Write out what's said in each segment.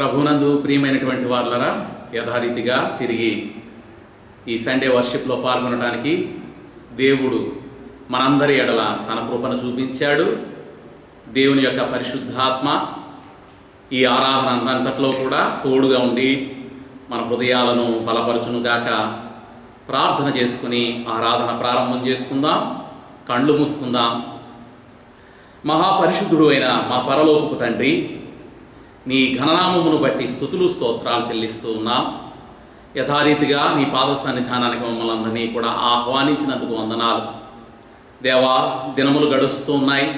ప్రభునందు ప్రియమైనటువంటి వారులరా, యథారీతిగా తిరిగి ఈ సండే వర్షిప్లో పాల్గొనడానికి దేవుడు మనందరి ఎడల తన కృపను చూపించాడు. దేవుని యొక్క పరిశుద్ధాత్మ ఈ ఆరాధన అంతట్లో కూడా తోడుగా ఉండి మన హృదయాలను బలపరచునుగాక. ప్రార్థన చేసుకుని ఆరాధన ప్రారంభం చేసుకుందాం. కళ్ళు మూసుకుందాం. మహాపరిశుద్ధుడు అయిన మా పరలోకపు తండ్రి, నీ ఘననామమును బట్టి స్తుతులు స్తోత్రాలు చెల్లిస్తూ ఉన్నాం. యథారీతిగా నీ పాద సన్నిధానానికి మమ్మల్ని అందరినీ కూడా ఆహ్వానించినందుకు వందనాలు. దేవా, దినములు గడుస్తూ ఉన్నాయి.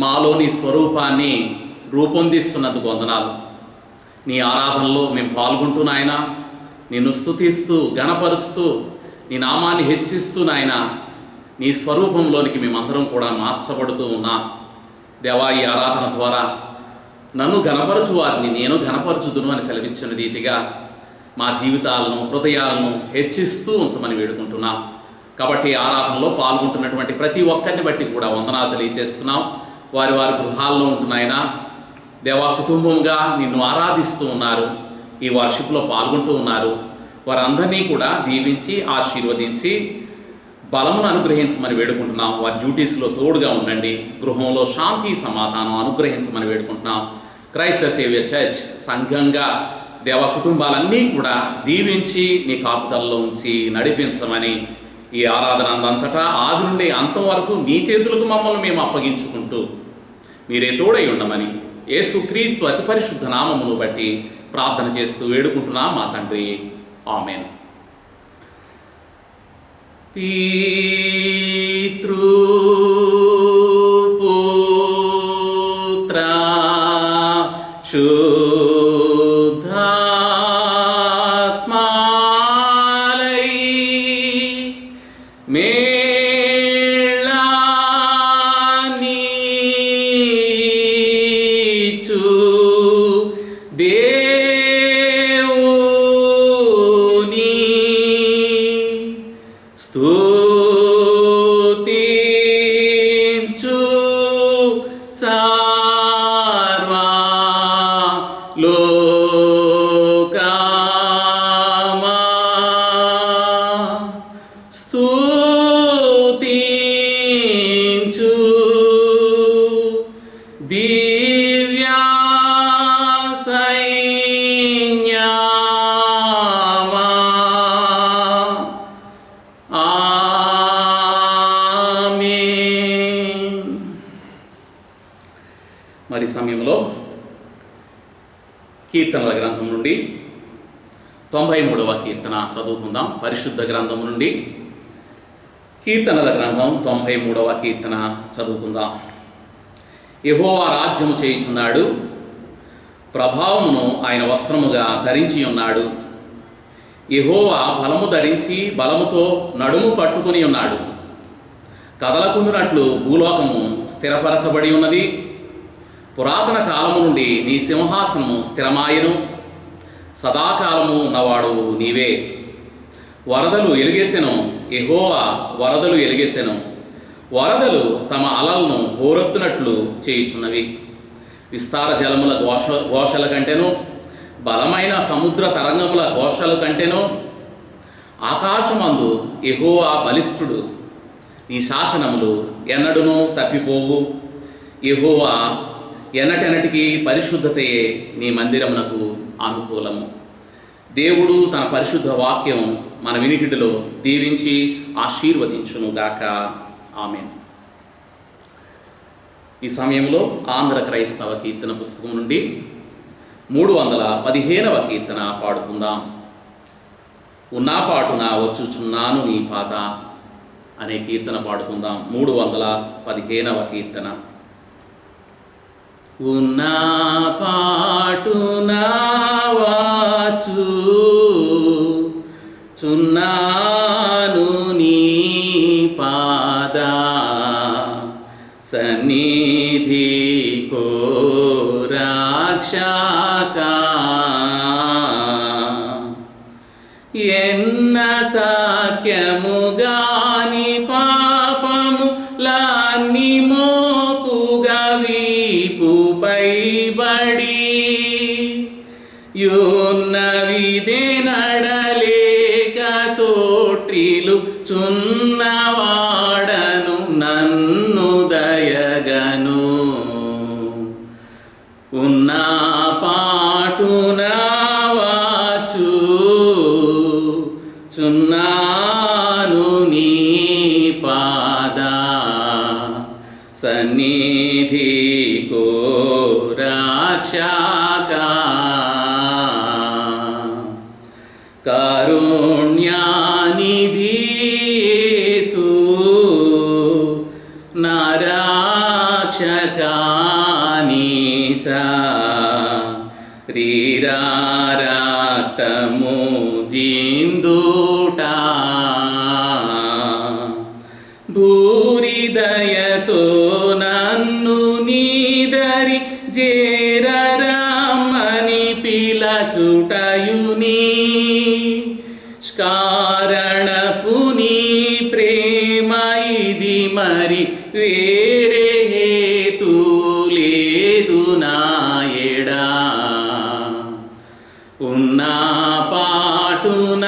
మాలో నీ స్వరూపాన్ని రూపొందిస్తున్నందుకు వందనాలు. నీ ఆరాధనలో మేము పాల్గొంటూ నాయన, నిన్ను స్తుతిస్తూ ఘనపరుస్తూ నీ నామాన్ని హెచ్చిస్తూ నాయన, నీ స్వరూపంలోనికి మేమందరం కూడా మార్చబడుతూ ఉన్నాం. దేవా, ఈ ఆరాధన ద్వారా నన్ను ఘనపరచు వారిని నేను ఘనపరచుదును అని సెలవిచ్చిన రీతిగా మా జీవితాలను హృదయాలను హెచ్చిస్తూ ఉంచమని వేడుకుంటున్నాం. కాబట్టి ఆరాధనలో పాల్గొంటున్నటువంటి ప్రతి ఒక్కరిని బట్టి కూడా వందనాలు తెలియజేస్తున్నాం. వారి వారి గృహాల్లో ఉంటున్నాయినా దేవా, కుటుంబంగా నిన్ను ఆరాధిస్తూ ఉన్నారు, ఈ వర్షిప్లో పాల్గొంటూ ఉన్నారు. వారందరినీ కూడా దీవించి ఆశీర్వదించి బలమును అనుగ్రహించమని వేడుకుంటున్నాం. వారి డ్యూటీస్లో తోడుగా ఉండండి. గృహంలో శాంతి సమాధానం అనుగ్రహించమని వేడుకుంటున్నాం. క్రైస్త సేవియర్ చర్చ్ సంఘంగా దేవ కుటుంబాలన్నీ కూడా దీవించి నీ కాపుదల్లో ఉంచి నడిపించమని ఈ ఆరాధన అంతటా ఆది నుండి అంతం వరకు నీ చేతులకు మమ్మల్ని మేము అప్పగించుకుంటూ మీరే తోడై ఉండమని యేసుక్రీస్తు అతి పరిశుద్ధ నామమును బట్టి ప్రార్థన చేస్తూ వేడుకుంటున్నాం మా తండ్రి. ఆమేన్. పితృ పుత్ర శుద్ధాత్మాలై మేళానిచు దేవుని స్తుతించు సర్వలోకమా స్తుతించు దివ్యా సైన్యమా. ఆమేన్. మరి సమయంలో కీర్తనల గ్రంథం నుండి 93వ కీర్తన చదువుకుందాం. పరిశుద్ధ గ్రంథం నుండి కీర్తనల గ్రంథం 93వ కీర్తన చదువుకుందాం. యెహోవా రాజ్యము చేయుచున్నాడు, ప్రభావమును ఆయన వస్త్రముగా ధరించి ఉన్నాడు. యెహోవా బలము ధరించి బలముతో నడుము పట్టుకుని ఉన్నాడు. కదలకుండునట్లు భూలోకము స్థిరపరచబడి ఉన్నది. పురాతన కాలము నుండి నీ సింహాసనము స్థిరమాయను, సదాకాలము ఉన్నవాడు నీవే. వరదలు ఎలుగెత్తెను, యెహోవా వరదలు ఎలుగెత్తెను. వరదలు తమ అలలను హోరెత్తునట్లు చేయుచున్నవి. విస్తార జలముల ఘోషల కంటెను, బలమైన సముద్ర తరంగముల ఘోషల కంటెను ఆకాశమందు యెహోవా బలిష్ఠుడు. నీ శాసనములు ఎన్నడునూ తప్పిపోవు. యెహోవా ఎన్నటెన్నటికి పరిశుద్ధతయే నీ మందిరమునకు అనుకూలము. దేవుడు తన పరిశుద్ధ వాక్యం మన వినికిడిలో దీవించి ఆశీర్వదించునుగాక. ఆమేన్. ఈ సమయంలో ఆంధ్ర క్రైస్తవ కీర్తన పుస్తకం నుండి 315వ కీర్తన పాడుకుందాం. ఉన్నా పాటున వచ్చుచున్నాను నీ పాత అనే కీర్తన పాడుకుందాం. 315వ కీర్తన. ఉన్నా పాటున వచ్చుచున్నాను నీ పాద సన్నిధి కో రక్షక. ఎన్న సాఖ్యముగాని పాపము లాన్ని మోపుగా వీపుపై బడి చున్నవాడను నన్ను దయగను ఉన్న పాటున వాచు చున్నాను నీ పాద సన్నిధి కో రక్షక కారుణ్యానిధి యేసు నా రక్షక రీరారక్తము జిందుట భూరిదయతో నన్ను నీదరి జేరరమ్మని పిలచుటయుని కారణపు నీ ప్రేమ ఇది మరి వేరే హేతు లేదు నాయడా ఉన్న పాటున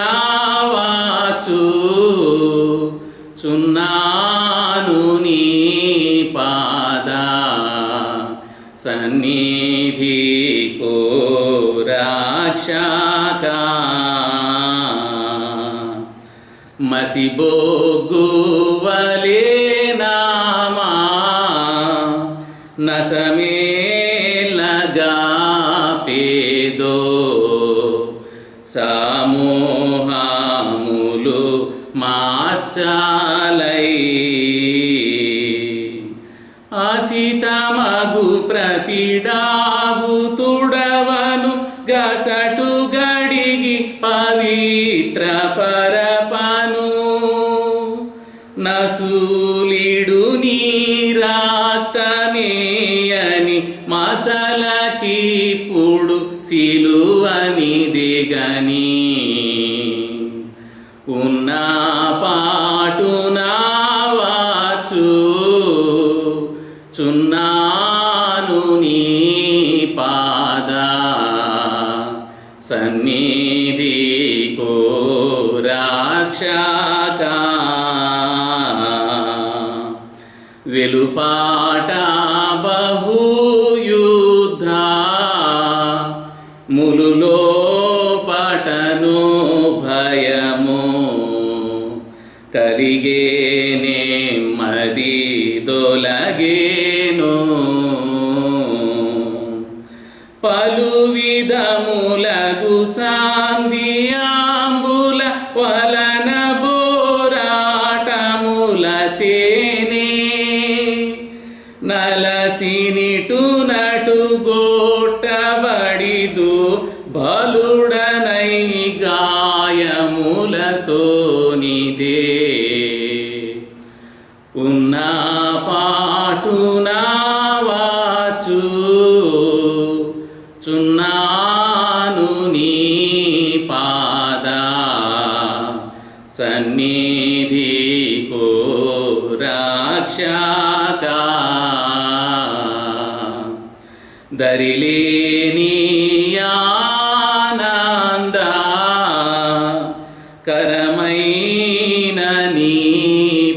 వాచు చున్నాను నీ పాద సన్నిధి కో రక్షక మసిబొగ్గువలే నామా నసమేలగా పేదో సమూహములు మాచాలై ఆసితమగు ప్రతిడాగు తుడవను గసటు గడిగి పవిత్ర పరపను నసూలిడు నీరాతనేయని మసలకిప్పుడు సిలువని దిగని ఉన్న పాటున వాచు చున్నాను నీ పాద సన్నిధి కో రక్షక వెలుపాట బహుయుద్ధ ములులో పటను భయము కలిగే నెమ్మది దొలగేను పలు విధములగు సాందియాంబుల వలన బోరాటముల చేనే నలసినిటు నటు గోట్టబడిదు బలుడనై గాయములతో నిదే ఉన్న పాటున వాచు చున్నాను నీ పాద సన్నిధి కో రక్షక దరిలేని ఆనంద కరమైన నీ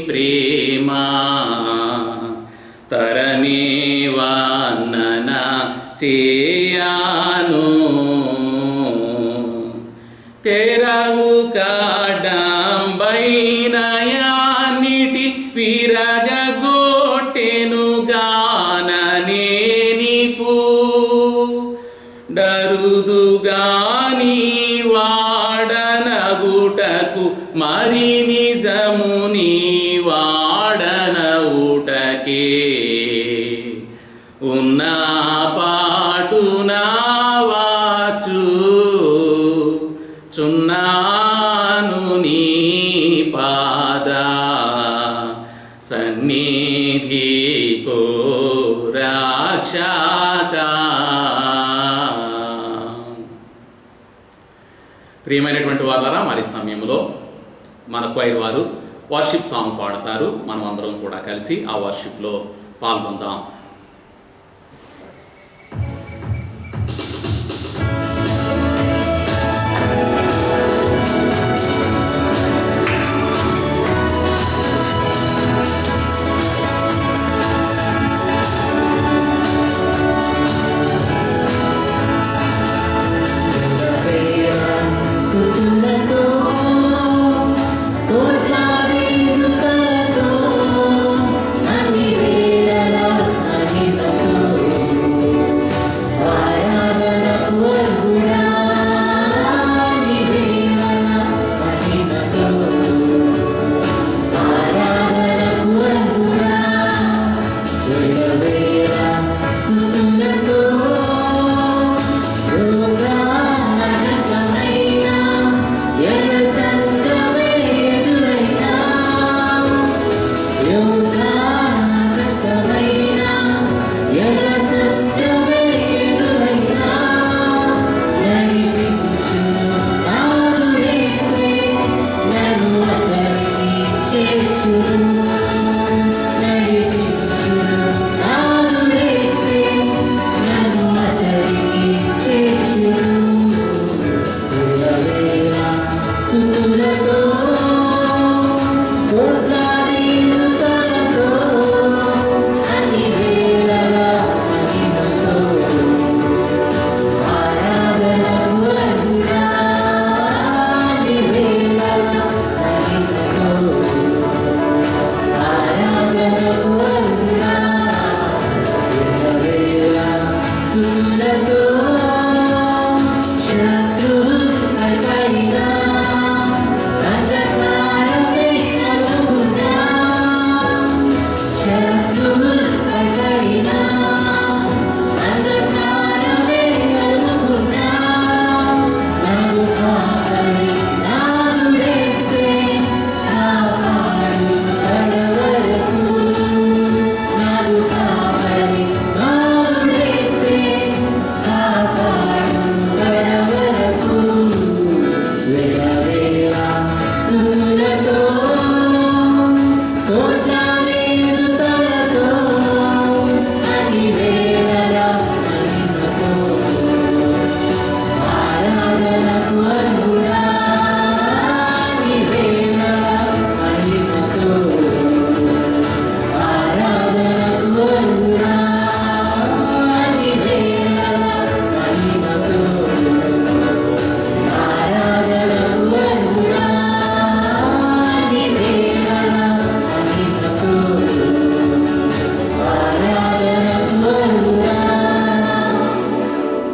ప్రేమ తరనే వర్ణన చేయను తెరవు కాడంబైనయాన్నిటి విరగగొట్టెను గాననే నిపు డరుదుగాని వాడనగుటకు మరి నిజము నీ వాడనవుటకే ఉన్న పాటున వాచు చున్నాను నీ పాద సన్నిధి కో రక్షక ప్రియమైనటువంటి వాళ్ళరా మరి సమయంలో మన క్వైర్ వారు వర్షిప్ సాంగ్ పాడతారు. మనం అందరం కూడా కలిసి ఆ వర్షిప్లో పాల్గొందాం.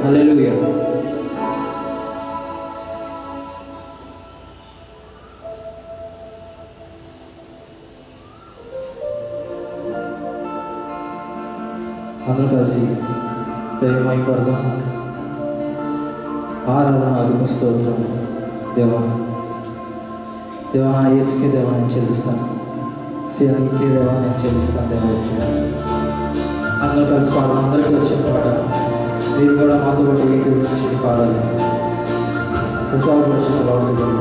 హల్లెలూయా. అందరూ కలిసి దైవమై పడదాం. ఆరాధన అధిక స్తోత్రం. దేవా దేవా నా యేసుకే దేవా నేను చెల్లిస్తాను. నీకే దేవా నేను చెల్లిస్తాను. దేవా అందరూ కలిసి పాడాలి. అందరికీ వచ్చిన పాట మీరు కూడా మాతో పాటు ఏకీభవించి పాడాలి. విశాఖపరిచిన బాగుంటుంది.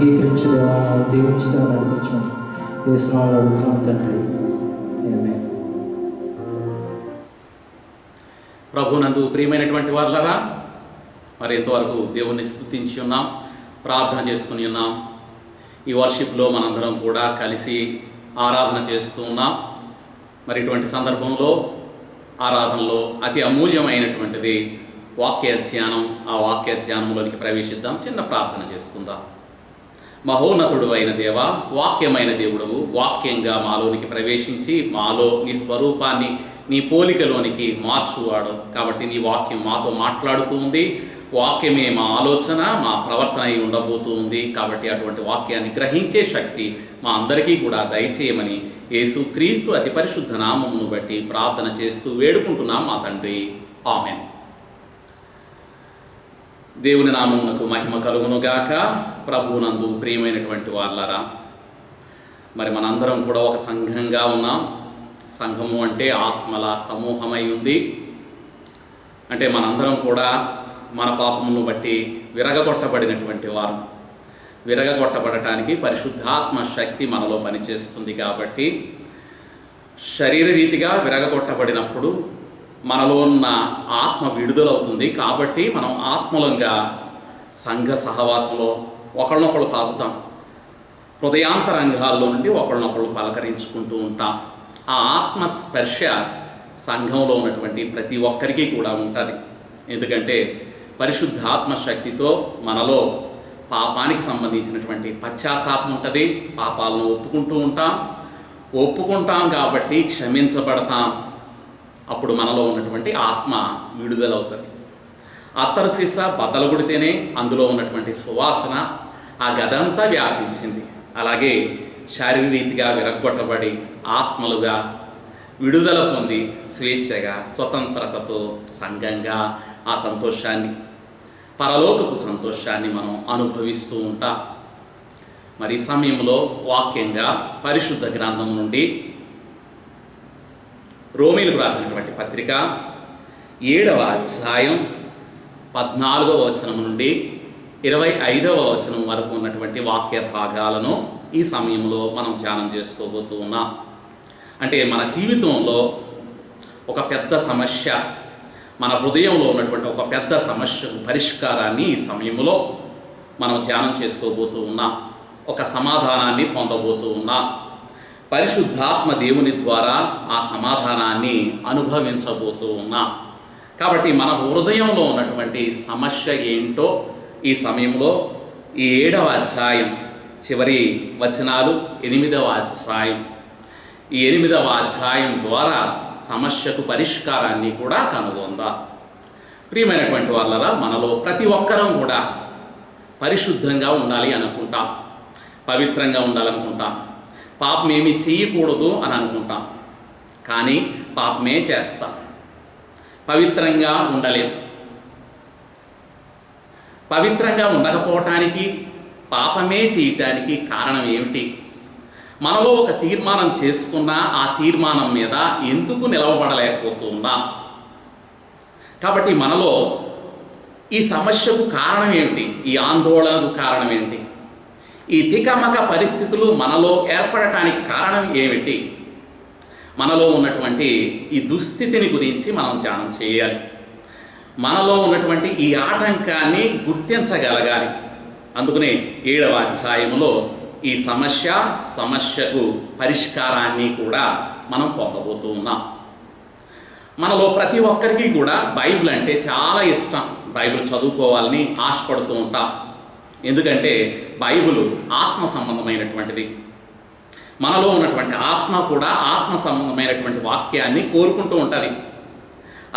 అంగీకరించి దేవా దీవించి దేవా నడిపించమని యేసునామములో అడుగుతున్నాం తండ్రి. ఆమేన్. ప్రభునందు ప్రియమైనటువంటి వారులారా, మరి ఇంతవరకు దేవుణ్ణి స్తుతించి ఉన్నాం, ప్రార్థన చేసుకుని ఉన్నాం. ఈ వర్షిప్లో మనందరం కూడా కలిసి ఆరాధన చేస్తూ ఉన్నాం. మరి ఇటువంటి సందర్భంలో ఆరాధనలో అతి అమూల్యమైనటువంటిది వాక్య ధ్యానం. ఆ వాక్య ధ్యానంలోనికి ప్రవేశిద్దాం. చిన్న ప్రార్థన చేసుకుందాం. మహోన్నతుడు అయిన దేవ, వాక్యమైన దేవుడవు, వాక్యంగా మాలోనికి ప్రవేశించి మాలో నీ స్వరూపాన్ని నీ పోలికలోనికి మార్చువాడు. కాబట్టి నీ వాక్యం మాతో మాట్లాడుతూ ఉంది. వాక్యమే మా ఆలోచన, మా ప్రవర్తన అయి ఉండబోతూ ఉంది. కాబట్టి అటువంటి వాక్యాన్ని గ్రహించే శక్తి మా అందరికీ కూడా దయచేయమని యేసుక్రీస్తు అతి పరిశుద్ధ నామమును బట్టి ప్రార్థన చేస్తూ వేడుకుంటున్నాం మా తండ్రి. ఆమేన్. దేవుని నామమునకు మహిమ కలుగునుగాక. ప్రభువునందు ప్రియమైనటువంటి వాళ్ళరా, మరి మనందరం కూడా ఒక సంఘంగా ఉన్నాం. సంఘము అంటే ఆత్మల సమూహమై ఉంది. అంటే మనందరం కూడా మన పాపమును బట్టి విరగగొట్టబడినటువంటి వారు. విరగగొట్టబడటానికి పరిశుద్ధాత్మ శక్తి మనలో పనిచేస్తుంది. కాబట్టి శరీర రీతిగా విరగగొట్టబడినప్పుడు మనలో ఉన్న ఆత్మ విడుదలవుతుంది. కాబట్టి మనం ఆత్మలంగా సంఘ సహవాసంలో ఒకళ్ళనొకళ్ళు తాకుతాం. హృదయాంతరంగాల్లో నుండి ఒకళ్ళనొకళ్ళు పలకరించుకుంటూ ఉంటాం. ఆ ఆత్మ స్పర్శ సంఘంలో ఉన్నటువంటి ప్రతి ఒక్కరికి కూడా ఉంటుంది. ఎందుకంటే పరిశుద్ధాత్మ శక్తితో మనలో పాపానికి సంబంధించినటువంటి పశ్చాత్తాపం ఉంటుంది. పాపాలను ఒప్పుకుంటాం కాబట్టి క్షమించబడతాం. అప్పుడు మనలో ఉన్నటువంటి ఆత్మ విడుదలవుతుంది. అత్తరు సీసా బద్దలుగొడితేనే అందులో ఉన్నటువంటి సువాసన ఆ గదంతా వ్యాపించింది. అలాగే శారీరరీతిగా విరగ్గొట్టబడి ఆత్మలుగా విడుదల పొంది స్వేచ్ఛగా స్వతంత్రతతో సంఘంగా ఆ సంతోషాన్ని, పరలోకపు సంతోషాన్ని మనం అనుభవిస్తూ ఉంటాం. మరి ఈ సమయంలో వాక్యంగా పరిశుద్ధ గ్రంథం నుండి రోమీలకు రాసినటువంటి పత్రిక 7వ అధ్యాయం 14వ వచనం నుండి 25వ వచనం వరకు ఉన్నటువంటి వాక్య భాగాలను ఈ సమయంలో మనం ధ్యానం చేసుకోబోతూ ఉన్నాం. అంటే మన జీవితంలో ఒక పెద్ద సమస్య, మన హృదయంలో ఉన్నటువంటి ఒక పెద్ద సమస్యకు పరిష్కారాన్ని ఈ సమయంలో మనం ధ్యానం చేసుకోబోతూ ఉన్నాం. ఒక సమాధానాన్ని పొందబోతూ ఉన్నాం. పరిశుద్ధాత్మ దేవుని ద్వారా ఆ సమాధానాన్ని అనుభవించబోతూ ఉన్నాం. కాబట్టి మన హృదయంలో ఉన్నటువంటి సమస్య ఏంటో ఈ సమయంలో ఈ 7వ అధ్యాయం చివరి వచనాలు 8వ అధ్యాయం, ఈ 8వ అధ్యాయం ద్వారా సమస్యకు పరిష్కారాన్ని కూడా కనుగొందాం. ప్రియమైనటువంటి వాళ్ళరా, మనలో ప్రతి ఒక్కరం కూడా పరిశుద్ధంగా ఉండాలి అనుకుంటాం, పవిత్రంగా ఉండాలనుకుంటాం, పాపం ఏమీ చేయకూడదు అని అనుకుంటాం. కానీ పాపమే చేస్తాం, పవిత్రంగా ఉండలేం. పవిత్రంగా ఉండకపోవటానికి, పాపమే చేయటానికి కారణం ఏమిటి? మనలో ఒక తీర్మానం చేసుకున్నా ఆ తీర్మానం మీద ఎందుకు నిలవబడలేకపోతున్నాం? కాబట్టి మనలో ఈ సమస్యకు కారణం ఏమిటి? ఈ ఆందోళనకు కారణం ఏంటి? ఈ తికమక పరిస్థితులు మనలో ఏర్పడటానికి కారణం ఏమిటి? మనలో ఉన్నటువంటి ఈ దుస్థితిని గురించి మనం ధ్యానం చేయాలి. మనలో ఉన్నటువంటి ఈ ఆటంకాన్ని గుర్తించగలగాలి. అందుకనే 7వ అధ్యాయంలో ఈ సమస్యకు పరిష్కారాన్ని కూడా మనం పొందబోతూ ఉన్నాం. మనలో ప్రతి ఒక్కరికి కూడా బైబిల్ అంటే చాలా ఇష్టం. బైబిల్ చదువుకోవాలని ఆశపడుతూ ఉంటాం. ఎందుకంటే బైబిల్ ఆత్మ సంబంధమైనటువంటిది. మనలో ఉన్నటువంటి ఆత్మ కూడా ఆత్మ సంబంధమైనటువంటి వాక్యాన్ని కోరుకుంటూ ఉంటుంది.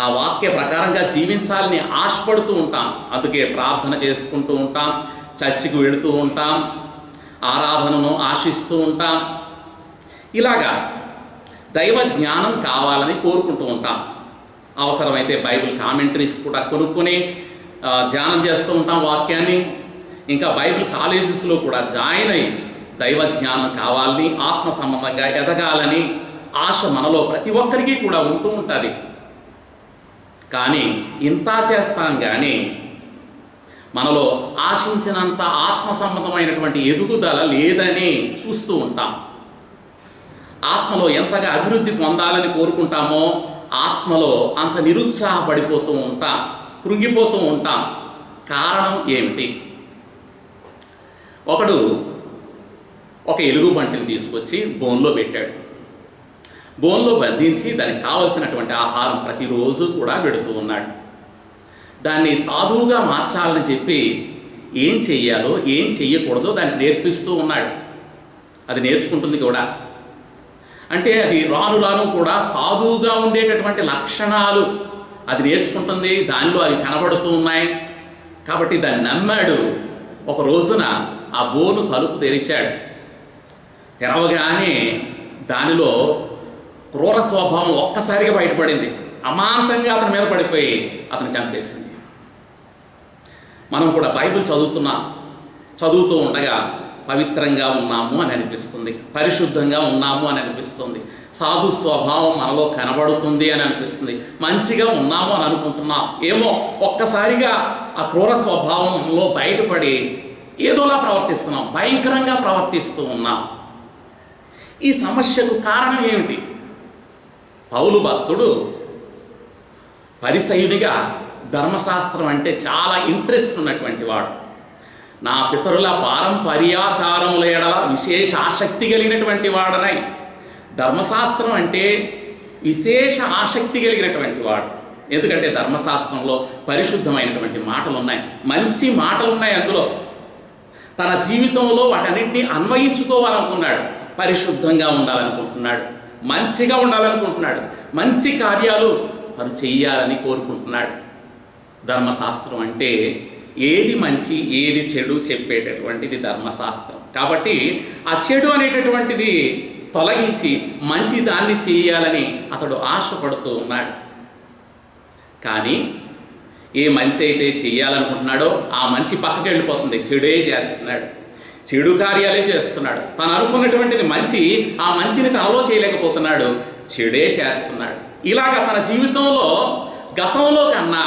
ఆ వాక్య ప్రకారంగా జీవించాలని ఆశపడుతూ ఉంటాం. అందుకే ప్రార్థన చేసుకుంటూ ఉంటాం, చర్చికి వెళుతూ ఉంటాం, ఆరాధనను ఆశిస్తూ ఉంటాం. ఇలాగా దైవ జ్ఞానం కావాలని కోరుకుంటూ ఉంటాం. అవసరమైతే బైబిల్ కామెంటరీస్ కూడా కొనుక్కొని ధ్యానం చేస్తూ ఉంటాం వాక్యాన్ని. ఇంకా బైబిల్ కాలేజెస్లో కూడా జాయిన్ అయ్యి దైవ జ్ఞానం కావాలని, ఆత్మ సంబంధంగా ఎదగాలని ఆశ మనలో ప్రతి ఒక్కరికి కూడా ఉంటూ ఉంటుంది. కానీ ఇంత చేస్తాం కానీ మనలో ఆశించినంత ఆత్మ సంబంధమైనటువంటి ఎదుగుదల లేదని చూస్తూ ఉంటాం. ఆత్మలో ఎంతగా అభివృద్ధి పొందాలని కోరుకుంటామో ఆత్మలో అంత నిరుత్సాహపడిపోతూ ఉంటాం, కృంగిపోతూ ఉంటాం. కారణం ఏమిటి? ఒకడు ఒక ఎలుగుబంటిని తీసుకొచ్చి బోన్లో పెట్టాడు. బోన్లో బంధించి దానికి కావలసినటువంటి ఆహారం ప్రతిరోజు కూడా పెడుతూ ఉన్నాడు. దాన్ని సాధువుగా మార్చాలని చెప్పి ఏం చెయ్యాలో ఏం చెయ్యకూడదో దానికి నేర్పిస్తూ ఉన్నాడు. అది నేర్చుకుంటుంది కూడా. అంటే అది రాను రాను కూడా సాధువుగా ఉండేటటువంటి లక్షణాలు అది నేర్చుకుంటుంది. దానిలో అవి కనబడుతూ ఉన్నాయి. కాబట్టి దాన్ని నమ్మాడు. ఒక రోజున ఆ బోను తలుపు తెరిచాడు. తెరవగానే దానిలో క్రూర స్వభావం ఒక్కసారిగా బయటపడింది. అమాంతంగా అతని మీద పడిపోయి అతను చంపేసింది. మనం కూడా బైబిల్ చదువుతూ ఉండగా పవిత్రంగా ఉన్నాము అని అనిపిస్తుంది, పరిశుద్ధంగా ఉన్నాము అని అనిపిస్తుంది, సాధు స్వభావం మనలో కనబడుతుంది అని అనిపిస్తుంది, మంచిగా ఉన్నాము అని అనుకుంటున్నాం. ఏమో ఒక్కసారిగా ఆ క్రూర స్వభావంలో బయటపడి ఏదోలా ప్రవర్తిస్తున్నాం, భయంకరంగా ప్రవర్తిస్తూ ఉన్నాం. ఈ సమస్యకు కారణం ఏమిటి? పౌలు భక్తుడు పరిసయుడిగా ధర్మశాస్త్రం అంటే చాలా ఇంట్రెస్ట్ ఉన్నటువంటి వాడు. నా పితరుల పారంపర్యాచారముల ఎడల విశేష ఆసక్తి కలిగినటువంటి వాడనై ధర్మశాస్త్రం అంటే విశేష ఆసక్తి కలిగినటువంటి వాడు. ఎందుకంటే ధర్మశాస్త్రంలో పరిశుద్ధమైనటువంటి మాటలు ఉన్నాయి, మంచి మాటలు ఉన్నాయి. అందులో తన జీవితంలో వాటన్నింటినీ అన్వయించుకోవాలనుకున్నాడు. పరిశుద్ధంగా ఉండాలనుకుంటున్నాడు, మంచిగా ఉండాలనుకుంటున్నాడు, మంచి కార్యాలు తను చెయ్యాలని కోరుకుంటున్నాడు. ధర్మశాస్త్రం అంటే ఏది మంచి ఏది చెడు చెప్పేటటువంటిది ధర్మశాస్త్రం. కాబట్టి ఆ చెడు అనేటటువంటిది తొలగించి మంచి దాన్ని చేయాలని అతడు ఆశపడుతూ ఉన్నాడు. కానీ ఏ మంచి అయితే చేయాలనుకుంటున్నాడో ఆ మంచి పక్కకి వెళ్ళిపోతుంది, చెడే చేస్తున్నాడు, చెడు కార్యాలే చేస్తున్నాడు. తను అనుకున్నటువంటిది మంచి, ఆ మంచిని తనలో చేయలేకపోతున్నాడు, చెడే చేస్తున్నాడు. ఇలాగ తన జీవితంలో గతంలో కన్నా,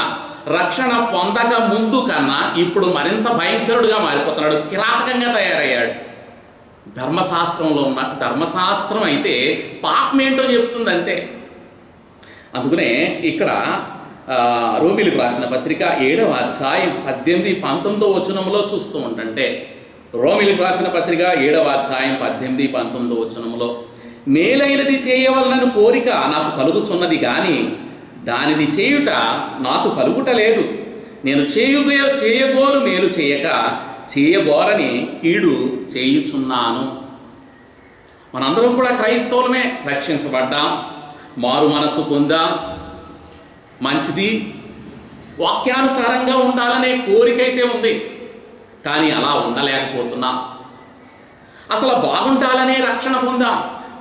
రక్షణ పొందక ముందు కన్నా ఇప్పుడు మరింత భయంకరుడుగా మారిపోతున్నాడు, కిరాతకంగా తయారయ్యాడు. ధర్మశాస్త్రంలో ఉన్న ధర్మశాస్త్రం అయితే పాపం ఏంటో చెప్తుంది అంతే. అందుకనే ఇక్కడ రోమీలకు రాసిన పత్రిక 7వ అధ్యాయం 18-19 వచనంలో చూస్తూ ఉంటుంటే, రోమీలకు రాసిన పత్రిక 7వ అధ్యాయం 18-19 వచనంలో, మేలైనది చేయవలనని కోరిక నాకు కలుగుచున్నది కానీ దానిని చేయుట నాకు కలుగుట లేదు. నేను చేయగోరు మేలు చేయక చేయగోరని కీడు చేయుచున్నాను. మనందరం కూడా క్రైస్తవులమే, రక్షించబడ్డాం, మారు మనసు పొందాం, మంచిది, వాక్యానుసారంగా ఉండాలనే కోరికైతే ఉంది. కానీ అలా ఉండలేకపోతున్నాం. అసలు బాగుండాలనే రక్షణ పొందాం,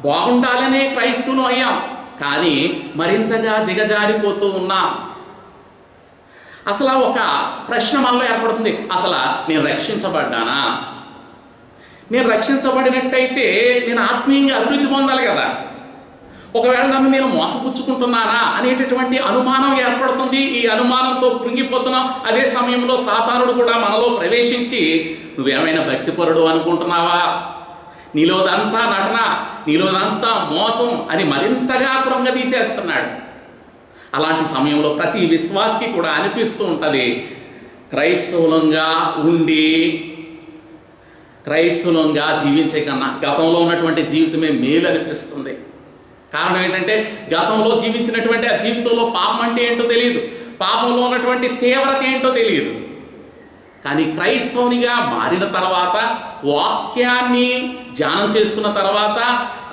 బాగుండాలనే క్రైస్తవులు అయ్యాం, కానీ మరింతగా దిగజారిపోతూ ఉన్నాం. అసలు ఒక ప్రశ్న మనలో ఏర్పడుతుంది, అసలు నేను రక్షించబడ్డానా? నేను రక్షించబడినట్టయితే నేను ఆత్మీయంగా అభివృద్ధి పొందాలి కదా. ఒకవేళ నన్ను నేను మోసపుచ్చుకుంటున్నానా అనేటటువంటి అనుమానం ఏర్పడుతుంది. ఈ అనుమానంతో కృంగిపోతున్నాం. అదే సమయంలో సాతానుడు కూడా మనలో ప్రవేశించి, నువ్వేమైనా భక్తిపరుడు అనుకుంటున్నావా, నీలోదంతా నటన, నీలోదంతా మోసం అని మరింతగా కృంగదీసేస్తున్నాడు. అలాంటి సమయంలో ప్రతి విశ్వాసికి కూడా అనిపిస్తూ ఉంటుంది, క్రైస్తవులంగా జీవించే కన్నా గతంలో ఉన్నటువంటి జీవితమే మేలు అనిపిస్తుంది. కారణం ఏంటంటే గతంలో జీవించినటువంటి ఆ జీవితంలో పాపం అంటే ఏంటో తెలియదు, పాపంలో ఉన్నటువంటి తీవ్రత ఏంటో తెలియదు. కానీ క్రైస్తవునిగా మారిన తర్వాత, వాక్యాన్ని ధ్యానం చేసుకున్న తర్వాత,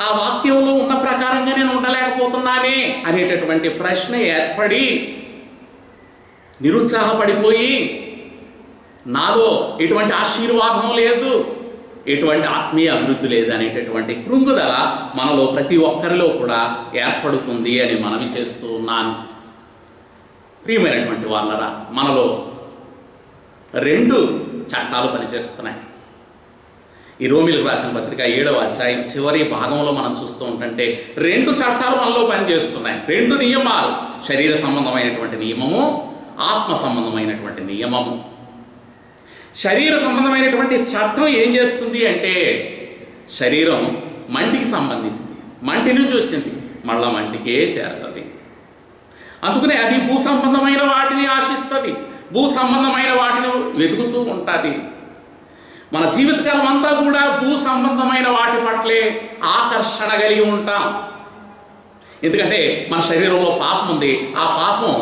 ఆ వాక్యంలో ఉన్న ప్రకారంగా నేను ఉండలేకపోతున్నానే అనేటటువంటి ప్రశ్న ఏర్పడి నిరుత్సాహపడిపోయి, నాలో ఎటువంటి ఆశీర్వాదం లేదు, ఎటువంటి ఆత్మీయ అభివృద్ధి లేదు అనేటటువంటి కృంగుదల మనలో ప్రతి ఒక్కరిలో కూడా ఏర్పడుతుంది అని మనవి చేస్తూ ఉన్నాను. ప్రియమైనటువంటి వాళ్ళరా, మనలో 2 చట్టాలు పనిచేస్తున్నాయి. ఈ రోమీలకు రాసిన పత్రిక 7వ అధ్యాయం చివరి భాగంలో మనం చూస్తూ ఉంటుంటే 2 చట్టాలు మనలో పనిచేస్తున్నాయి. 2 నియమాలు, శరీర సంబంధమైనటువంటి నియమము, ఆత్మ సంబంధమైనటువంటి నియమము. శరీర సంబంధమైనటువంటి చట్టం ఏం చేస్తుంది అంటే, శరీరం మంటికి సంబంధించింది, మంటి నుంచి వచ్చింది, మళ్ళా మంటికే చేరుతుంది. అందుకనే అది భూ సంబంధమైన వాటిని ఆశిస్తుంది, భూ సంబంధమైన వాటిని వెతుకుతూ ఉంటుంది. మన జీవితకాలం అంతా కూడా భూ సంబంధమైన వాటి పట్లే ఆకర్షణ కలిగి ఉంటాం. ఎందుకంటే మన శరీరంలో పాపం ఉంది, ఆ పాపం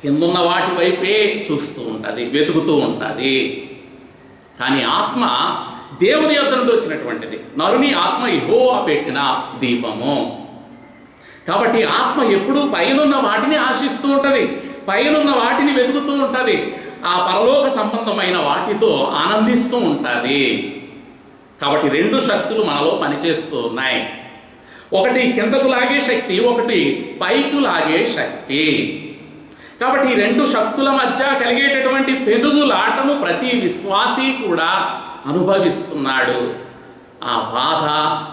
కిందున్న వాటి వైపే చూస్తూ ఉంటుంది, వెతుకుతూ ఉంటుంది. కానీ ఆత్మ దేవుని యొద్ద నుండి వచ్చినటువంటిది. నరుని ఆత్మ యెహోవా పెట్టిన దీపము. కాబట్టి ఆత్మ ఎప్పుడూ పైనున్న వాటిని ఆశిస్తూ ఉంటుంది, పైనున్న వాటిని వెతుకుతూ ఉంటుంది, ఆ పరలోక సంబంధమైన వాటితో ఆనందిస్తూ ఉంటుంది. కాబట్టి 2 శక్తులు మనలో పనిచేస్తూ ఉన్నాయి. ఒకటి కిందకు లాగే శక్తి, ఒకటి పైకి లాగే శక్తి. కాబట్టి ఈ 2 శక్తుల మధ్య కలిగేటటువంటి పెనుగులాటను ప్రతి విశ్వాసీ కూడా అనుభవిస్తున్నాడు. ఆ బాధ,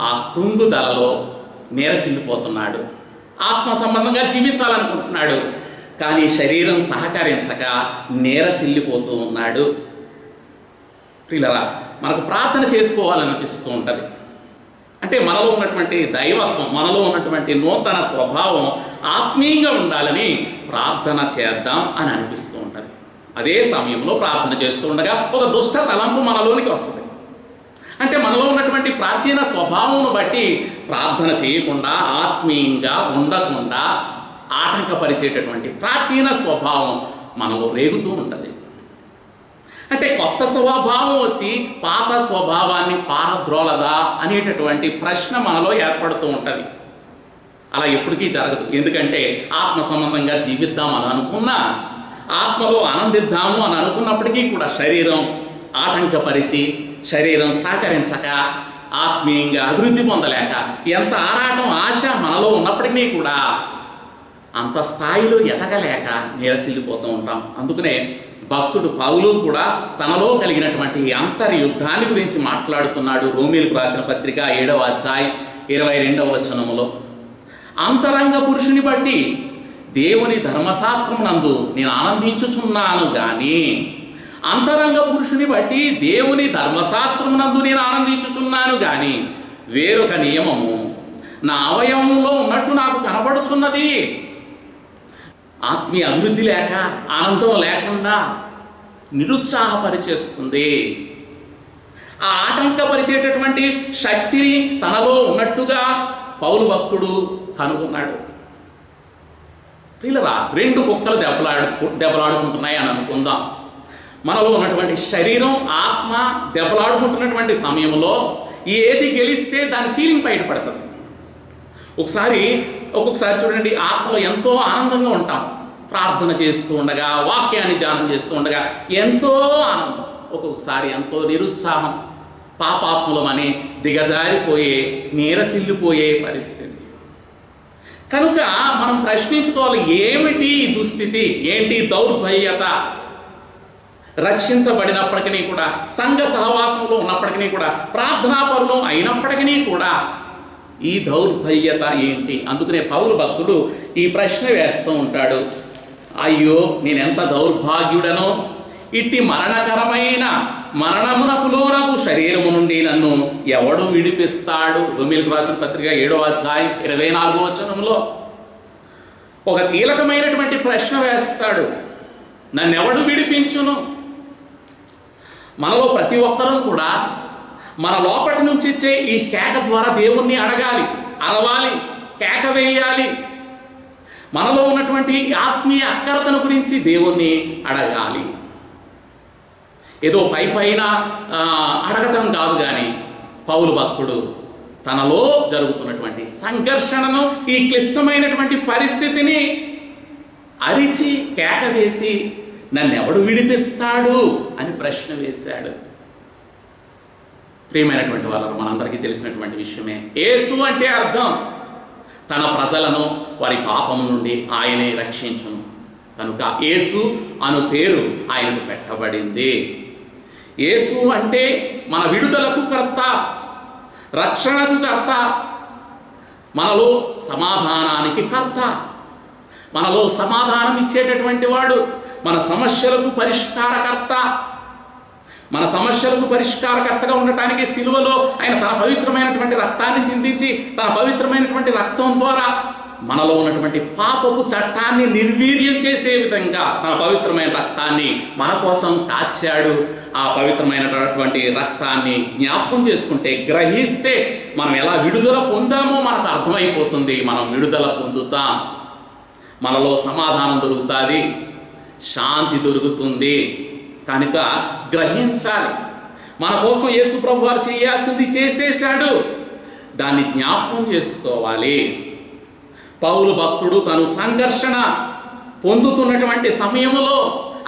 ఆ కృంగుదలలో నీరసిల్లిపోతున్నాడు. ఆత్మ సంబంధంగా జీవించాలనుకుంటున్నాడు, కానీ శరీరం సహకరించక నీరసిల్లిపోతూ ఉన్నాడు. ప్రియులారా, మనకు ప్రార్థన చేసుకోవాలనిపిస్తూ ఉంటుంది. అంటే మనలో ఉన్నటువంటి దైవత్వం, మనలో ఉన్నటువంటి నూతన స్వభావం ఆత్మీయంగా ఉండాలని ప్రార్థన చేద్దాం అని అనిపిస్తూ ఉంటుంది. అదే సమయంలో ప్రార్థన చేస్తూ ఉండగా ఒక దుష్ట తలంపు మనలోనికి వస్తుంది. అంటే మనలో ఉన్నటువంటి ప్రాచీన స్వభావం బట్టి ప్రార్థన చేయకుండా, ఆత్మీయంగా ఉండకుండా ఆటంకపరిచేటటువంటి ప్రాచీన స్వభావం మనలో రేగుతూ ఉంటుంది. అంటే కొత్త స్వభావం వచ్చి పాత స్వభావాన్ని పారద్రోలదా అనేటటువంటి ప్రశ్న మనలో ఏర్పడుతూ ఉంటుంది. అలా ఎప్పటికీ జరగదు. ఎందుకంటే ఆత్మ సంబంధంగా జీవిద్దాం అని అనుకున్నా, ఆత్మలో ఆనందిద్దాము అని అనుకున్నప్పటికీ కూడా శరీరం ఆటంకపరిచి, శరీరం సహకరించక, ఆత్మీయంగా అభివృద్ధి పొందలేక, ఎంత ఆరాటం ఆశ మనలో ఉన్నప్పటికీ కూడా అంత స్థాయిలో ఎదగలేక నీరసిల్లిపోతూ ఉంటాం. అందుకనే భక్తుడు పౌలు కూడా తనలో కలిగినటువంటి అంతర్యుద్ధాన్ని గురించి మాట్లాడుతున్నాడు. రోమీలకు రాసిన పత్రిక 7వ అధ్యాయం 22వ వచనములో, అంతరంగ పురుషుని బట్టి దేవుని ధర్మశాస్త్రమునందు నేను ఆనందించుచున్నాను గాని, అంతరంగ పురుషుని బట్టి దేవుని ధర్మశాస్త్రమునందు నేను ఆనందించుచున్నాను గాని, వేరొక నియమము నా అవయవంలో ఉన్నట్టు నాకు కనబడుచున్నది. ఆత్మీయ అభివృద్ధి లేక, ఆనందం లేకుండా నిరుత్సాహపరిచేస్తుంది. ఆ ఆటంకపరిచేటటువంటి శక్తిని తనలో ఉన్నట్టుగా పౌలు భక్తుడు కనుగొన్నాడు. పిల్లరా, రెండు కుక్కలు దెబ్బలాడుకుంటున్నాయి అని అనుకుందాం. మనలో ఉన్నటువంటి శరీరం, ఆత్మ దెబ్బలాడుకుంటున్నటువంటి సమయంలో ఏది గెలిస్తే దాని ఫీలింగ్ బయటపడుతుంది. ఒక్కొక్కసారి చూడండి, ఆత్మలో ఎంతో ఆనందంగా ఉంటాం. ప్రార్థన చేస్తూ ఉండగా, వాక్యాన్ని ధ్యానం చేస్తూ ఉండగా ఎంతో ఆనందం. ఒక్కొక్కసారి ఎంతో నిరుత్సాహం, పాపాత్ములమని దిగజారిపోయే, నీరసిల్లిపోయే పరిస్థితి. కనుక మనం ప్రశ్నించుకోవాలి, ఏమిటి దుస్థితి, ఏంటి దౌర్బల్యత? రక్షించబడినప్పటికీ కూడా, సంఘ సహవాసంలో ఉన్నప్పటికీ కూడా, ప్రార్థనాపరులు అయినప్పటికీ కూడా ఈ దౌర్బల్యత ఏంటి? అందుకనే పౌలు భక్తుడు ఈ ప్రశ్న వేస్తూ ఉంటాడు. అయ్యో, నేనెంత దౌర్భాగ్యుడనో! ఇట్టి మరణకరమైన మరణమునకు లోనగు శరీరము నుండి నన్ను ఎవడు విడిపిస్తాడు? రోమీలకు రాసిన పత్రిక 7వ అధ్యాయం 24వ వచనంలో ఒక కీలకమైనటువంటి ప్రశ్న వేస్తాడు. నన్నెవడు విడిపించును? మనలో ప్రతి ఒక్కరూ కూడా మన లోపటి నుంచి ఇచ్చే ఈ కేక ద్వారా దేవుణ్ణి అడగాలి, అరవాలి, కేక వేయాలి. మనలో ఉన్నటువంటి ఆత్మీయ అక్కరతను గురించి దేవుణ్ణి అడగాలి. ఏదో పైన అడగటం కాదు, కానీ పౌలు భక్తుడు తనలో జరుగుతున్నటువంటి సంఘర్షణను, ఈ క్లిష్టమైనటువంటి పరిస్థితిని అరిచి కేక వేసి నన్నెవడు విడిపిస్తాడు అని ప్రశ్న వేశాడు. ప్రియమైనటువంటి వాళ్ళు, మనందరికీ తెలిసినటువంటి విషయమే. యేసు అంటే అర్థం తన ప్రజలను వారి పాపము నుండి ఆయనే రక్షించును. కనుక యేసు అను పేరు ఆయనకు పెట్టబడింది. యేసు అంటే మన విడుదలకు కర్త, రక్షణకు కర్త, మనలో సమాధానానికి కర్త, మనలో సమాధానం ఇచ్చేటటువంటి వాడు, మన సమస్యలకు పరిష్కారకర్త. మన సమస్యలకు పరిష్కారకర్తగా ఉండటానికి సిలువలో ఆయన తన పవిత్రమైనటువంటి రక్తాన్ని చిందించి, తన పవిత్రమైనటువంటి రక్తం ద్వారా మనలో ఉన్నటువంటి పాపపు చట్టాన్ని నిర్వీర్యం చేసే విధంగా తన పవిత్రమైన రక్తాన్ని మన కోసం కాచాడు. ఆ పవిత్రమైనటువంటి రక్తాన్ని జ్ఞాపకం చేసుకుంటే, గ్రహిస్తే మనం ఎలా విడుదల పొందామో మనకు అర్థమైపోతుంది. మనం విడుదల పొందుతాం, మనలో సమాధానం దొరుకుతుంది, శాంతి దొరుకుతుంది. కనుక గ్రహించాలి. మన కోసం యేసు ప్రభు వారు చేయాల్సింది చేసేశాడు, దాన్ని జ్ఞాపకం చేసుకోవాలి. పౌలు భక్తుడు తను సంఘర్షణ పొందుతున్నటువంటి సమయంలో,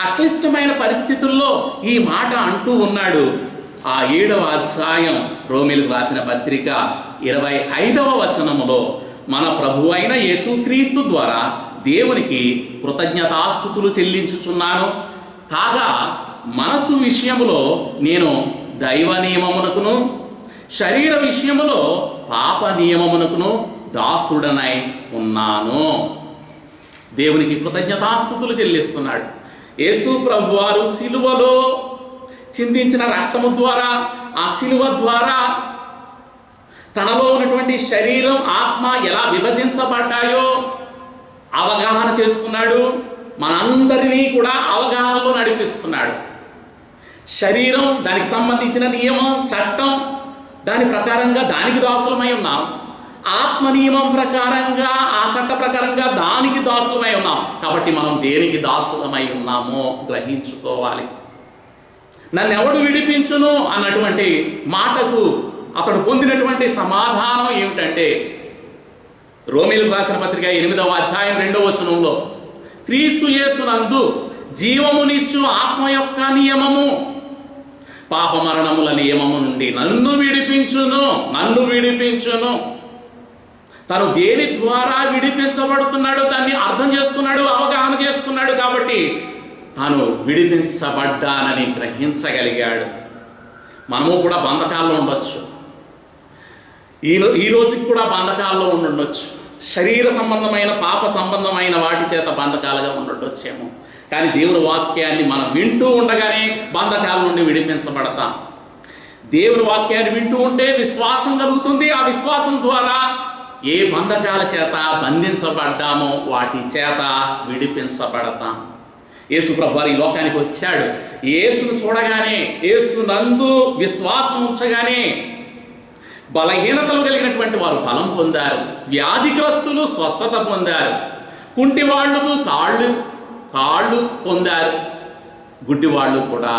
అక్లిష్టమైన పరిస్థితుల్లో ఈ మాట అంటూ ఉన్నాడు. ఆ 7వ అధ్యాయం రోమీలకు రాసిన పత్రిక 25వ వచనములో, మన ప్రభు అయిన యేసుక్రీస్తు ద్వారా దేవునికి కృతజ్ఞతాస్తుతులు చెల్లించుచున్నాను. కాగా మనసు విషయములో నేను దైవ నియమమునకును, శరీర విషయములో పాప నియమమునకును దాసుడనై ఉన్నాను. దేవునికి కృతజ్ఞతాస్తుతులు చెల్లిస్తున్నాడు. యేసు ప్రభువారు సిలువలో చిందించిన రక్తము ద్వారా, ఆ సిలువ ద్వారా తనలో ఉన్నటువంటి శరీరం, ఆత్మ ఎలా విభజించబడ్డాయో అవగాహన చేసుకున్నాడు. మనందరినీ కూడా అవగాహనలో నడిపిస్తున్నాడు. శరీరం, దానికి సంబంధించిన నియమం, చట్టం, దాని ప్రకారంగా దానికి దాసులమై ఉన్నాం. ఆత్మ నియమం ప్రకారంగా, ఆ చట్ట ప్రకారంగా దానికి దాసులమై ఉన్నాం. కాబట్టి మనం దేనికి దాసులమై ఉన్నామో గ్రహించుకోవాలి. నన్ను ఎవడు విడిపించును అన్నటువంటి మాటకు అతడు పొందినటువంటి సమాధానం ఏమిటంటే, రోమీయులకు రాసిన పత్రిక 8వ అధ్యాయం 2వ వచనంలో, క్రీస్తు యేసునందు జీవమునిచ్చు ఆత్మ యొక్క నియమము పాపమరణముల నియమము నుండి నన్ను విడిపించును. తను దేని ద్వారా విడిపించబడుతున్నాడో దాన్ని అర్థం చేసుకున్నాడు, అవగాహన చేసుకున్నాడు. కాబట్టి తాను విడిపించబడ్డానని గ్రహించగలిగాడు. మనము కూడా బంధకాల్లో ఉండొచ్చు, ఈ రోజుకి కూడా బంధకాల్లో ఉండొచ్చు. శరీర సంబంధమైన, పాప సంబంధమైన వాటి చేత బంధకాలుగా ఉండొచ్చేమో. కానీ దేవుని వాక్యాన్ని మనం వింటూ ఉండగానే బంధకాల నుండి విడిపించబడతాం. దేవుని వాక్యాన్ని వింటూ ఉంటే విశ్వాసం కలుగుతుంది. ఆ విశ్వాసం ద్వారా ఏ బంధకాల చేత బంధించబడ్డామో వాటి చేత విడిపించబడతాం. యేసు ప్రభువారు ఈ లోకానికి వచ్చాడు. యేసును చూడగానే, యేసు నందు విశ్వాసం ఉంచగానే బలహీనతలు కలిగినటువంటి వారు బలం పొందారు, వ్యాధిగ్రస్తులు స్వస్థత పొందారు, కుంటి వాళ్లకు కాళ్ళు పొందారు, గుడ్డి వాళ్ళు కూడా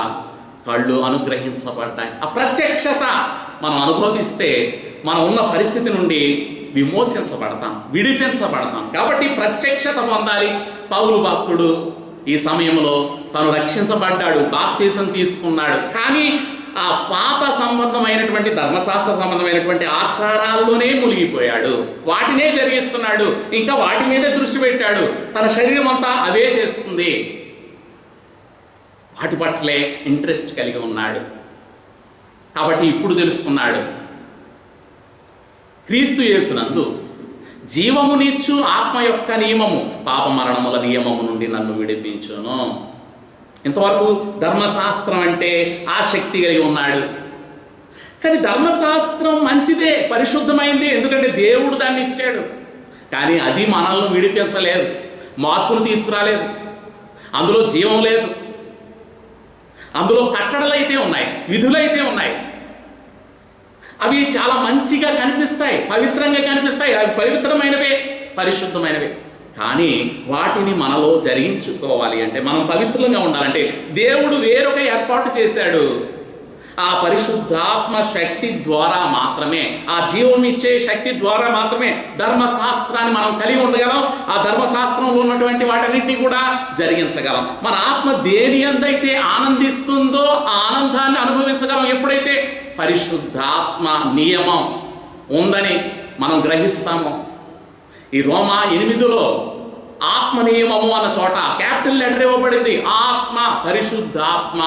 కళ్ళు అనుగ్రహించబడ్డాయి. ఆ ప్రత్యక్షత మనం అనుభవిస్తే మనం ఉన్న పరిస్థితి నుండి విమోచించబడతాం, విడిపించబడతాం. కాబట్టి ప్రత్యక్షత పొందాలి. పౌలు భక్తుడు ఈ సమయంలో తను రక్షించబడ్డాడు, బాప్తిసం తీసుకున్నాడు. కానీ ఆ పాత సంబంధమైనటువంటి, ధర్మశాస్త్ర సంబంధమైనటువంటి ఆచారాల్లోనే మునిగిపోయాడు, వాటినే జరిగిస్తున్నాడు, ఇంకా వాటి మీదే దృష్టి పెట్టాడు. తన శరీరం అంతా అవే చేస్తుంది, వాటి పట్లే ఇంట్రెస్ట్ కలిగి ఉన్నాడు. కాబట్టి ఇప్పుడు తెలుసుకున్నాడు, క్రీస్తు యేసునందు జీవమునిచ్చు ఆత్మ యొక్క నియమము పాపమరణముల నియమము నుండి నన్ను విడిపించును. ఇంతవరకు ధర్మశాస్త్రం అంటే ఆసక్తి కలిగి ఉన్నాడు. కానీ ధర్మశాస్త్రం మంచిదే, పరిశుద్ధమైందే, ఎందుకంటే దేవుడు దాన్ని ఇచ్చాడు. కానీ అది మనల్ని విడిపించలేదు, మార్పులు తీసుకురాలేదు. అందులో జీవం లేదు. అందులో కట్టడలు అయితే ఉన్నాయి, విధులైతే ఉన్నాయి. అవి చాలా మంచిగా కనిపిస్తాయి, పవిత్రంగా కనిపిస్తాయి. అవి పవిత్రమైనవే, పరిశుద్ధమైనవే. కానీ వాటిని మనలో జరిగించుకోవాలి అంటే, మనం పవిత్రంగా ఉండాలంటే దేవుడు వేరొక ఏర్పాటు చేశాడు. ఆ పరిశుద్ధాత్మ శక్తి ద్వారా మాత్రమే, ఆ జీవం ఇచ్చే శక్తి ద్వారా మాత్రమే ధర్మశాస్త్రాన్ని మనం కలిగి ఉండగలం. ఆ ధర్మశాస్త్రంలో ఉన్నటువంటి వాటన్నిటిని కూడా జరిగించగలం. మన ఆత్మ దేని యందైతే ఆనందిస్తుందో ఆ ఆనందాన్ని అనుభవించగలం ఎప్పుడైతే పరిశుద్ధాత్మ నియమం ఉందని మనం గ్రహిస్తామో. ఈ రోమా 8లో ఆత్మ నియమము అన్న చోట క్యాపిటల్ లెటర్ ఇవ్వబడింది, ఆత్మ, పరిశుద్ధాత్మ.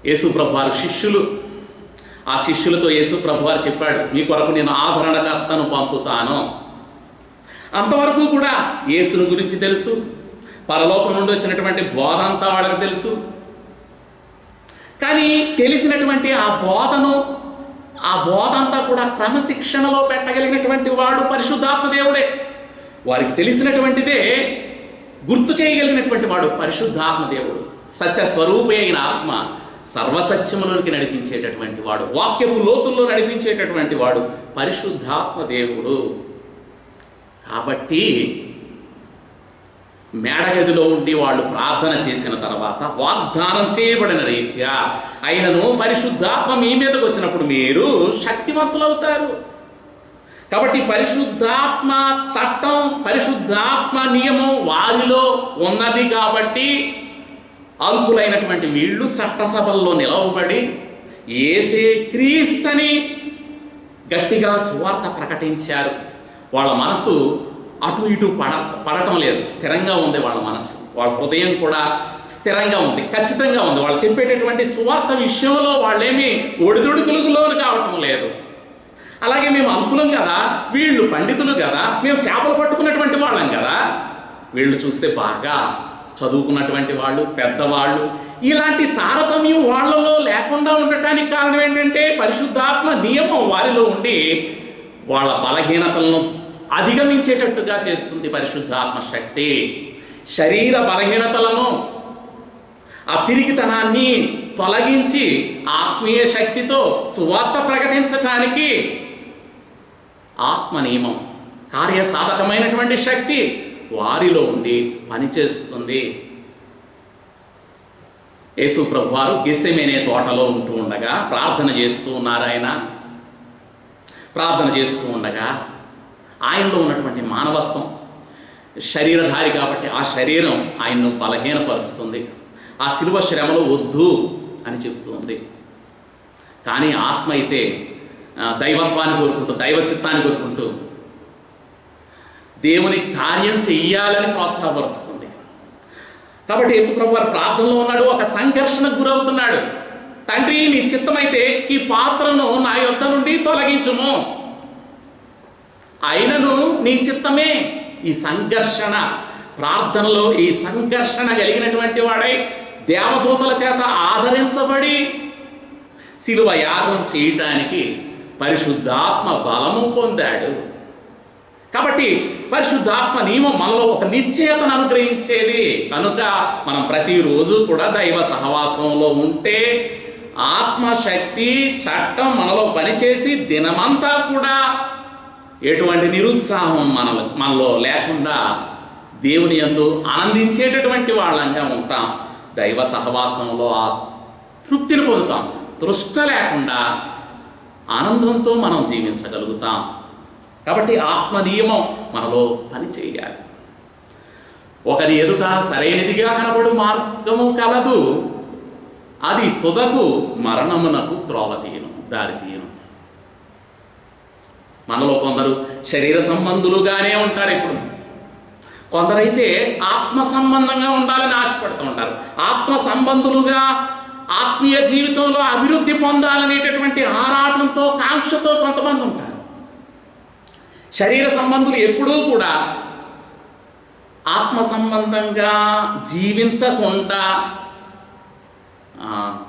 యేసు ప్రభువారు శిష్యులు, ఆ శిష్యులతో యేసు ప్రభువారు చెప్పాడు, మీ కొరకు నేను ఆభరణకర్తను పంపుతాను. అంతవరకు కూడా యేసుని గురించి తెలుసు, పరలోకం నుండి వచ్చినటువంటి బోధ అంతా వాళ్ళకి తెలుసు. కానీ తెలిసినటువంటి ఆ బోధ అంతా కూడా క్రమశిక్షణలో పెట్టగలిగినటువంటి వాడు పరిశుద్ధాత్మ దేవుడే. వారికి తెలిసినటువంటిదే గుర్తు చేయగలిగినటువంటి వాడు పరిశుద్ధాత్మ దేవుడు. సత్య స్వరూపే అయిన ఆత్మ సర్వసత్యములోనికి నడిపించేటటువంటి వాడు, వాక్యపు లోతుల్లో నడిపించేటటువంటి వాడు పరిశుద్ధాత్మ దేవుడు. కాబట్టి మేడగదిలో ఉండి వాళ్ళు ప్రార్థన చేసిన తర్వాత వాగ్దానం చేయబడిన రీతిగా ఆయనను పరిశుద్ధాత్మ మీ మీదకి వచ్చినప్పుడు మీరు శక్తివంతులవుతారు. కాబట్టి పరిశుద్ధాత్మ చట్టం, పరిశుద్ధాత్మ నియమం వారిలో ఉన్నది. కాబట్టి అల్పులైనటువంటి వీళ్ళు చట్టసభల్లో నిలవబడి యేసే క్రీస్తుని గట్టిగా సువార్త ప్రకటించారు. వాళ్ళ మనసు అటు ఇటు పడటం లేదు, స్థిరంగా ఉంది వాళ్ళ మనసు. వాళ్ళ హృదయం కూడా స్థిరంగా ఉంది, ఖచ్చితంగా ఉంది. వాళ్ళు చెప్పేటటువంటి సువార్త విషయంలో వాళ్ళేమీ ఒడిదుడుకులకు లోను కావటం లేదు. అలాగే మేము అల్పులం కదా, వీళ్ళు పండితులు కదా, మేము చేపలు పట్టుకున్నటువంటి వాళ్ళం కదా, వీళ్ళు చూస్తే బాగా చదువుకున్నటువంటి వాళ్ళు, పెద్దవాళ్ళు. ఇలాంటి తారతమ్యం వాళ్ళలో లేకుండా ఉండటానికి కారణం ఏంటంటే పరిశుద్ధాత్మ నియమం వారిలో ఉండి వాళ్ళ బలహీనతలను అధిగమించేటట్టుగా చేస్తుంది పరిశుద్ధాత్మ శక్తి. శరీర బలహీనతలను, ఆ పిరికితనాన్ని తొలగించి ఆత్మీయ శక్తితో సువార్త ప్రకటించటానికి ఆత్మ నియమం, కార్యసాధకమైనటువంటి శక్తి వారిలో ఉండి పనిచేస్తుంది. యేసు ప్రభువారు గెత్సెమనే తోటలో ఉంటూ ఉండగా ప్రార్థన చేస్తూ ఉన్నారు. ఆయన ప్రార్థన చేస్తూ ఉండగా ఆయనలో ఉన్నటువంటి మానవత్వం, శరీరధారి కాబట్టి ఆ శరీరం ఆయన్ను బలహీనపరుస్తుంది. ఆ శిలువ శ్రమలు వద్దు అని చెబుతుంది. కానీ ఆత్మ అయితే దైవత్వాన్ని కోరుకుంటూ, దైవ చిత్తాన్ని కోరుకుంటూ దేవుని కార్యం చెయ్యాలని ప్రోత్సాహపరుస్తుంది. కాబట్టి యేసుప్రభు వారు ప్రార్థనలో ఉన్నాడు, ఒక సంఘర్షణకు గురవుతున్నాడు. తండ్రి, నీ చిత్తమైతే ఈ పాత్రను నా యొద్ద నుండి తొలగించుము, అయినను నీ చిత్తమే. ఈ సంఘర్షణ, ప్రార్థనలో ఈ సంఘర్షణ కలిగినటువంటి వాడై దేవదూతల చేత ఆదరించబడి శిలువ యాగం చేయటానికి పరిశుద్ధాత్మ బలము పొందాడు. కాబట్టి పరిశుద్ధాత్మ నియమం మనలో ఒక నిశ్చయతను అనుగ్రహించేది. కనుక మనం ప్రతిరోజు కూడా దైవ సహవాసంలో ఉంటే ఆత్మశక్తి చట్టం మనలో పనిచేసి దినమంతా కూడా ఎటువంటి నిరుత్సాహం మనలో లేకుండా దేవుని యందు ఆనందించేటటువంటి వాళ్ళంగా ఉంటాం. దైవ సహవాసంలో ఆ తృప్తిని పొందుతాం. తృష్ట లేకుండా ఆనందంతో మనం జీవించగలుగుతాం. కాబట్టి ఆత్మ నియమం మనలో పని చేయాలి. ఒకరి ఎదుట సరైనదిగా కనబడు మార్గము కలదు, అది తుదకు మరణమునకు త్రోవతీయను, దారితీయను. మనలో కొందరు శరీర సంబంధులుగానే ఉంటారు. ఇప్పుడు కొందరైతే ఆత్మ సంబంధంగా ఉండాలని ఆశపడుతూ ఉంటారు. ఆత్మ సంబంధులుగా ఆత్మీయ జీవితంలో అభివృద్ధి పొందాలనేటటువంటి ఆరాటంతో, కాంక్షతో కొంతమంది ఉంటారు. శరీర సంబంధులు ఎప్పుడూ కూడా ఆత్మ సంబంధంగా జీవించకుండా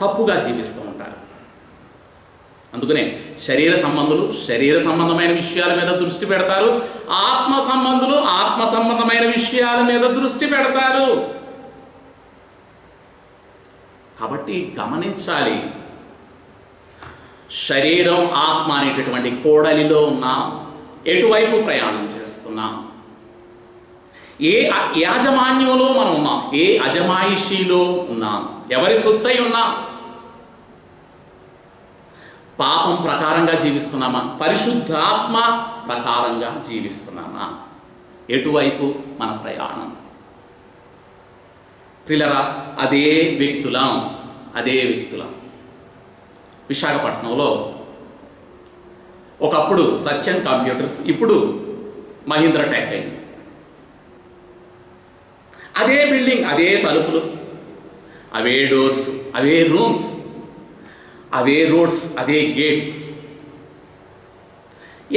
తప్పుగా జీవిస్తూ ఉంటారు. అందుకనే శరీర సంబంధులు శరీర సంబంధమైన విషయాల మీద దృష్టి పెడతారు, ఆత్మ సంబంధులు ఆత్మ సంబంధమైన విషయాల మీద దృష్టి పెడతారు. కాబట్టి గమనించాలి, శరీరం ఆత్మ అనేటటువంటి కోడలిలో ఉన్నాం. ఎటువైపు ప్రయాణం చేస్తున్నాం? ఏ యాజమాన్యంలో మనం ఉన్నాం? ఏ అజమాయిషీలో ఉన్నాం? ఎవరి సొత్తై ఉన్నాం? పాపం ప్రకారంగా జీవిస్తున్నామా? పరిశుద్ధాత్మ ప్రకారంగా జీవిస్తున్నామా? ఎటువైపు మన ప్రయాణం? ప్రియులారా, అదే వ్యక్తులం. విశాఖపట్నంలో ఒకప్పుడు సత్యం కంప్యూటర్స్, ఇప్పుడు మహీంద్రా టెక్ అయింది. అదే బిల్డింగ్, అదే తలుపులు, అవే డోర్స్, అవే రూమ్స్, అవే రోడ్స్, అదే గేట్.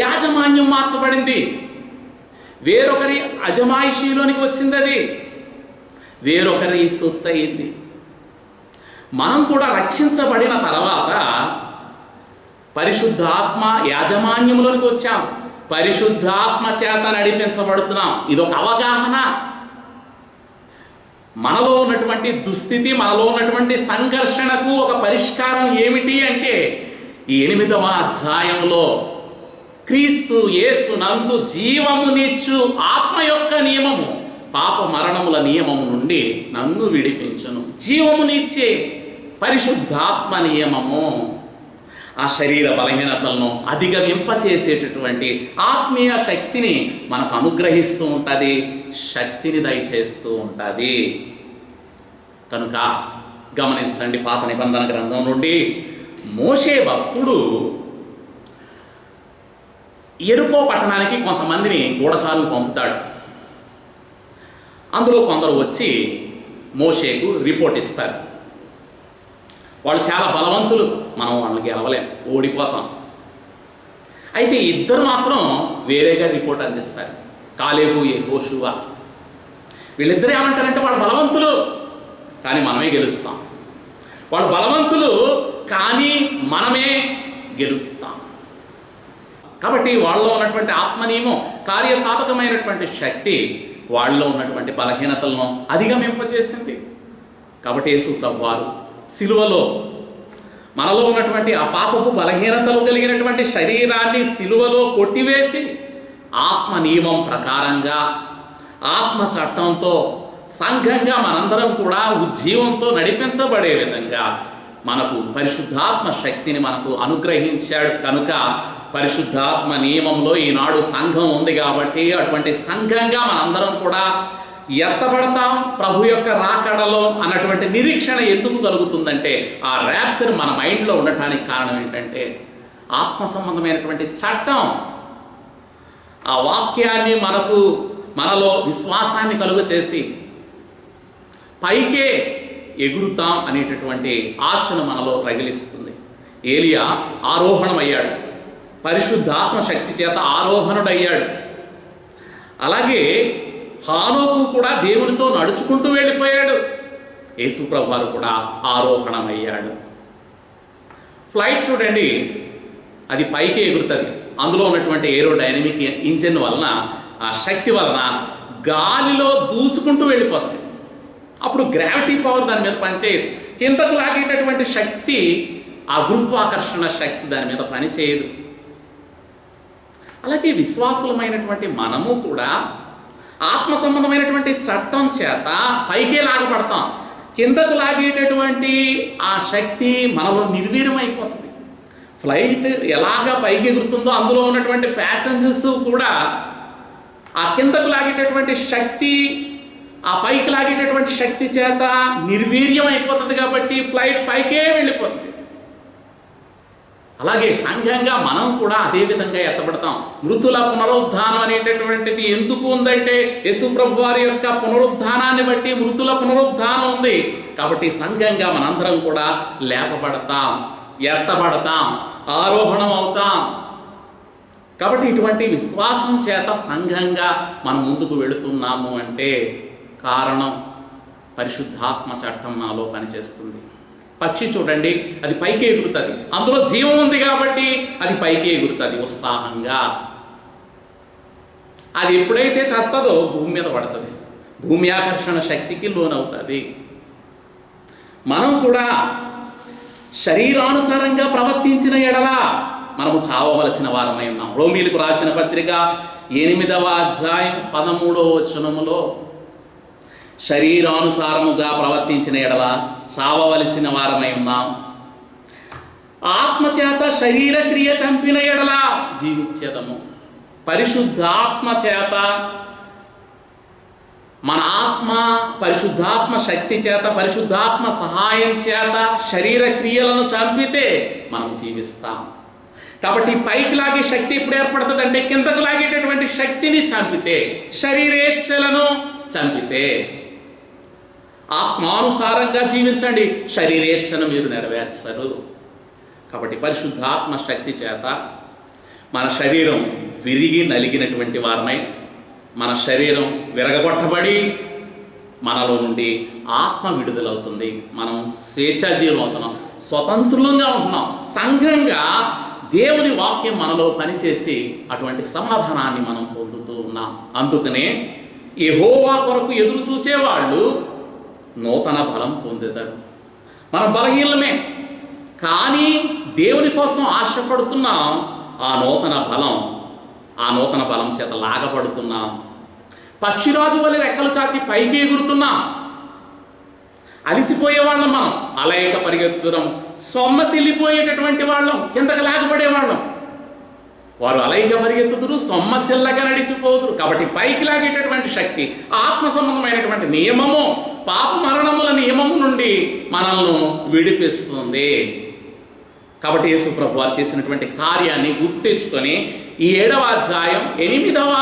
యాజమాన్యం మార్చబడింది, వేరొకరి అజమాయిషీలోనికి వచ్చింది, అది వేరొకరి సొత్తు అయింది. మనం కూడా రక్షించబడిన తర్వాత పరిశుద్ధాత్మ యాజమాన్యంలోనికి వచ్చాం, పరిశుద్ధాత్మ చేత నడిపించబడుతున్నాం. ఇదొక అవగాహన. మనలో ఉన్నటువంటి దుస్థితి, మనలో ఉన్నటువంటి సంఘర్షణకు ఒక పరిష్కారం ఏమిటి అంటే, ఈ 8వ అధ్యాయంలో క్రీస్తు యేసు నందు జీవమునిచ్చు ఆత్మ యొక్క నియమము, పాప మరణముల నియమము నుండి నన్ను విడిపించును. జీవమునిచ్చే పరిశుద్ధాత్మ నియమము ఆ శరీర బలహీనతలను అధిగమింపచేసేటటువంటి ఆత్మీయ శక్తిని మనకు అనుగ్రహిస్తూ ఉంటుంది, శక్తిని దయచేస్తూ ఉంటుంది. కనుక గమనించండి, పాత నిబంధన గ్రంథం నుండి మోషే భక్తుడు ఎరుకో పట్టణానికి కొంతమందిని గూఢచారులు పంపుతాడు. అందులో కొందరు వచ్చి మోషేకు రిపోర్ట్ ఇస్తారు. వాళ్ళు చాలా బలవంతులు, మనం వాళ్ళని గెలవలేం, ఓడిపోతాం. అయితే ఇద్దరు మాత్రం వేరేగా రిపోర్ట్ అందిస్తారు, కాలేబు యెహోషువ. వీళ్ళిద్దరు ఏమంటారంటే, వాళ్ళు బలవంతులు కానీ మనమే గెలుస్తాం, వాళ్ళు బలవంతులు కానీ మనమే గెలుస్తాం. కాబట్టి వాళ్ళలో ఉన్నటువంటి ఆత్మనియమం, కార్యసాధకమైనటువంటి శక్తి వాళ్ళలో ఉన్నటువంటి బలహీనతలను అధిగమింపచేసింది. కాబట్టి యేసు ప్రభువారు సిలువలో మనలో ఉన్నటువంటి ఆ పాపపు బలహీనతలు కలిగినటువంటి శరీరాన్ని సిలువలో కొట్టివేసి ఆత్మ నియమం ప్రకారంగా ఆత్మ చట్టంతో సంఘంగా మనందరం కూడా ఉజ్జీవంతో నడిపించబడే విధంగా మనకు పరిశుద్ధాత్మ శక్తిని మనకు అనుగ్రహించాడు కనుక పరిశుద్ధాత్మ నియమంలో ఈనాడు సంఘం ఉంది కాబట్టి అటువంటి సంఘంగా మనందరం కూడా ఎత్తబడతాం ప్రభు యొక్క రాకడలో అన్నటువంటి నిరీక్షణ ఎందుకు కలుగుతుందంటే ఆ ర్యాప్చర్ మన మైండ్లో ఉండటానికి కారణం ఏంటంటే ఆత్మ సంబంధమైనటువంటి చట్టం ఆ వాక్యాన్ని మనలో విశ్వాసాన్ని కలుగచేసి పైకే ఎగురుతాం అనేటటువంటి ఆశను మనలో రగిలిస్తుంది. ఏలియా ఆరోహణమయ్యాడు, పరిశుద్ధాత్మ శక్తి చేత ఆరోహణుడయ్యాడు. అలాగే హానోకు కూడా దేవునితో నడుచుకుంటూ వెళ్ళిపోయాడు. యేసుప్రభు వారు కూడా ఆరోహణమయ్యాడు. ఫ్లైట్ చూడండి, అది పైకి ఎగురుతుంది. అందులో ఉన్నటువంటి ఏరోడైనమిక్ ఇంజిన్ వలన ఆ శక్తి వలన గాలిలో దూసుకుంటూ వెళ్ళిపోతుంది. అప్పుడు గ్రావిటీ పవర్ దాని మీద పనిచేయదు. కిందకు లాగేటటువంటి శక్తి, ఆ గురుత్వాకర్షణ శక్తి దాని మీద పనిచేయదు. అలాగే విశ్వాసులమైనటువంటి మనము కూడా ఆత్మ సంబంధమైనటువంటి చట్టం చేత పైకే లాగబడతాం. కిందకు లాగేటటువంటి ఆ శక్తి మనలో నిర్వీర్యం అయిపోతుంది. ఫ్లైట్ ఎలాగ పైకి ఎగురుతుందో అందులో ఉన్నటువంటి ప్యాసింజర్స్ కూడా ఆ కిందకు లాగేటటువంటి శక్తి, ఆ పైకి లాగేటటువంటి శక్తి చేత నిర్వీర్యం అయిపోతుంది కాబట్టి ఫ్లైట్ పైకే వెళ్ళిపోతుంది. అలాగే సంఘంగా మనం కూడా అదే విధంగా ఎత్తబడతాం. మృతుల పునరుద్ధానం అనేటటువంటిది ఎందుకు ఉందంటే యేసుప్రభు వారి యొక్క పునరుద్ధానాన్ని బట్టి మృతుల పునరుద్ధానం ఉంది కాబట్టి సంఘంగా మనందరం కూడా లేపబడతాం, ఎత్తబడతాం, ఆరోహణం అవుతాం. కాబట్టి ఇటువంటి విశ్వాసం చేత సంఘంగా మనం ముందుకు వెళుతున్నాము అంటే కారణం పరిశుద్ధాత్మ చట్టం నాలో పనిచేస్తుంది. పక్షి చూడండి, అది పైకి ఎగురుతుంది, అందులో జీవం ఉంది కాబట్టి అది పైకి ఎగురుతుంది ఉత్సాహంగా. అది ఎప్పుడైతే చేస్తుందో భూమి మీద పడుతుంది, భూమి ఆకర్షణ శక్తికి లోనవుతుంది. మనం కూడా శరీరానుసారంగా ప్రవర్తించిన ఎడల మనము చావవలసిన వారమై ఉన్నాం. రోమీలకు రాసిన పత్రిక 8వ అధ్యాయం 13వ వచనములో శరీరానుసారముగా ప్రవర్తించిన ఎడల చావవలసిన వారమై ఉన్నాం. ఆత్మచేత శరీర క్రియ చంపిన ఎడల జీవించేదము. పరిశుద్ధాత్మ చేత మన ఆత్మ పరిశుద్ధాత్మ శక్తి చేత పరిశుద్ధాత్మ సహాయం చేత శరీర క్రియలను చంపితే మనం జీవిస్తాం. కాబట్టి పైకి లాగే శక్తి ఎప్పుడు ఏర్పడుతుంది అంటే కిందకు లాగేటటువంటి శక్తిని చంపితే, శరీరేచ్ఛలను చంపితే. ఆత్మానుసారంగా జీవించండి, శరీరేచ్ఛను మీరు నెరవేర్చరు. కాబట్టి పరిశుద్ధాత్మ శక్తి చేత మన శరీరం విరిగి నలిగినటువంటి వారమై, మన శరీరం విరగగొట్టబడి మనలో నుండి ఆత్మ విడుదలవుతుంది. మనం స్వేచ్ఛాజీవులం అవుతున్నాం, స్వతంత్రులంగా ఉంటున్నాం. సంఘంగా దేవుని వాక్యం మనలో పనిచేసి అటువంటి సమాధానాన్ని మనం పొందుతూ ఉన్నాం. అందుకనే యెహోవా కొరకు ఎదురు చూచేవాళ్ళు నూతన బలం పొందేదారు. మన బలహీనమే కానీ దేవుని కోసం ఆశపడుతున్నాం. ఆ నూతన బలం చేత లాగబడుతున్నాం. పక్షిరాజు వలె రెక్కలు చాచి పైకి ఎగురుతున్నాం. అలిసిపోయేవాళ్ళం, మనం అలయక పరిగెత్తుతున్నాం. సొమ్మసిల్లిపోయేటటువంటి వాళ్ళం, కిందకి లాగబడేవాళ్ళం. వారు అలైక పరిగెత్తుతురు, సొమ్మసిల్లగా నడిచిపోతురు. కాబట్టి పైకి లాగేటటువంటి శక్తి ఆత్మ సంబంధమైనటువంటి నియమము, పాప మరణముల నియమము నుండి మనల్ని విడిపిస్తుంది. కాబట్టి యేసుప్రభు వారు చేసినటువంటి కార్యాన్ని గుర్తు తెచ్చుకొని ఈ 7వ అధ్యాయం 8వ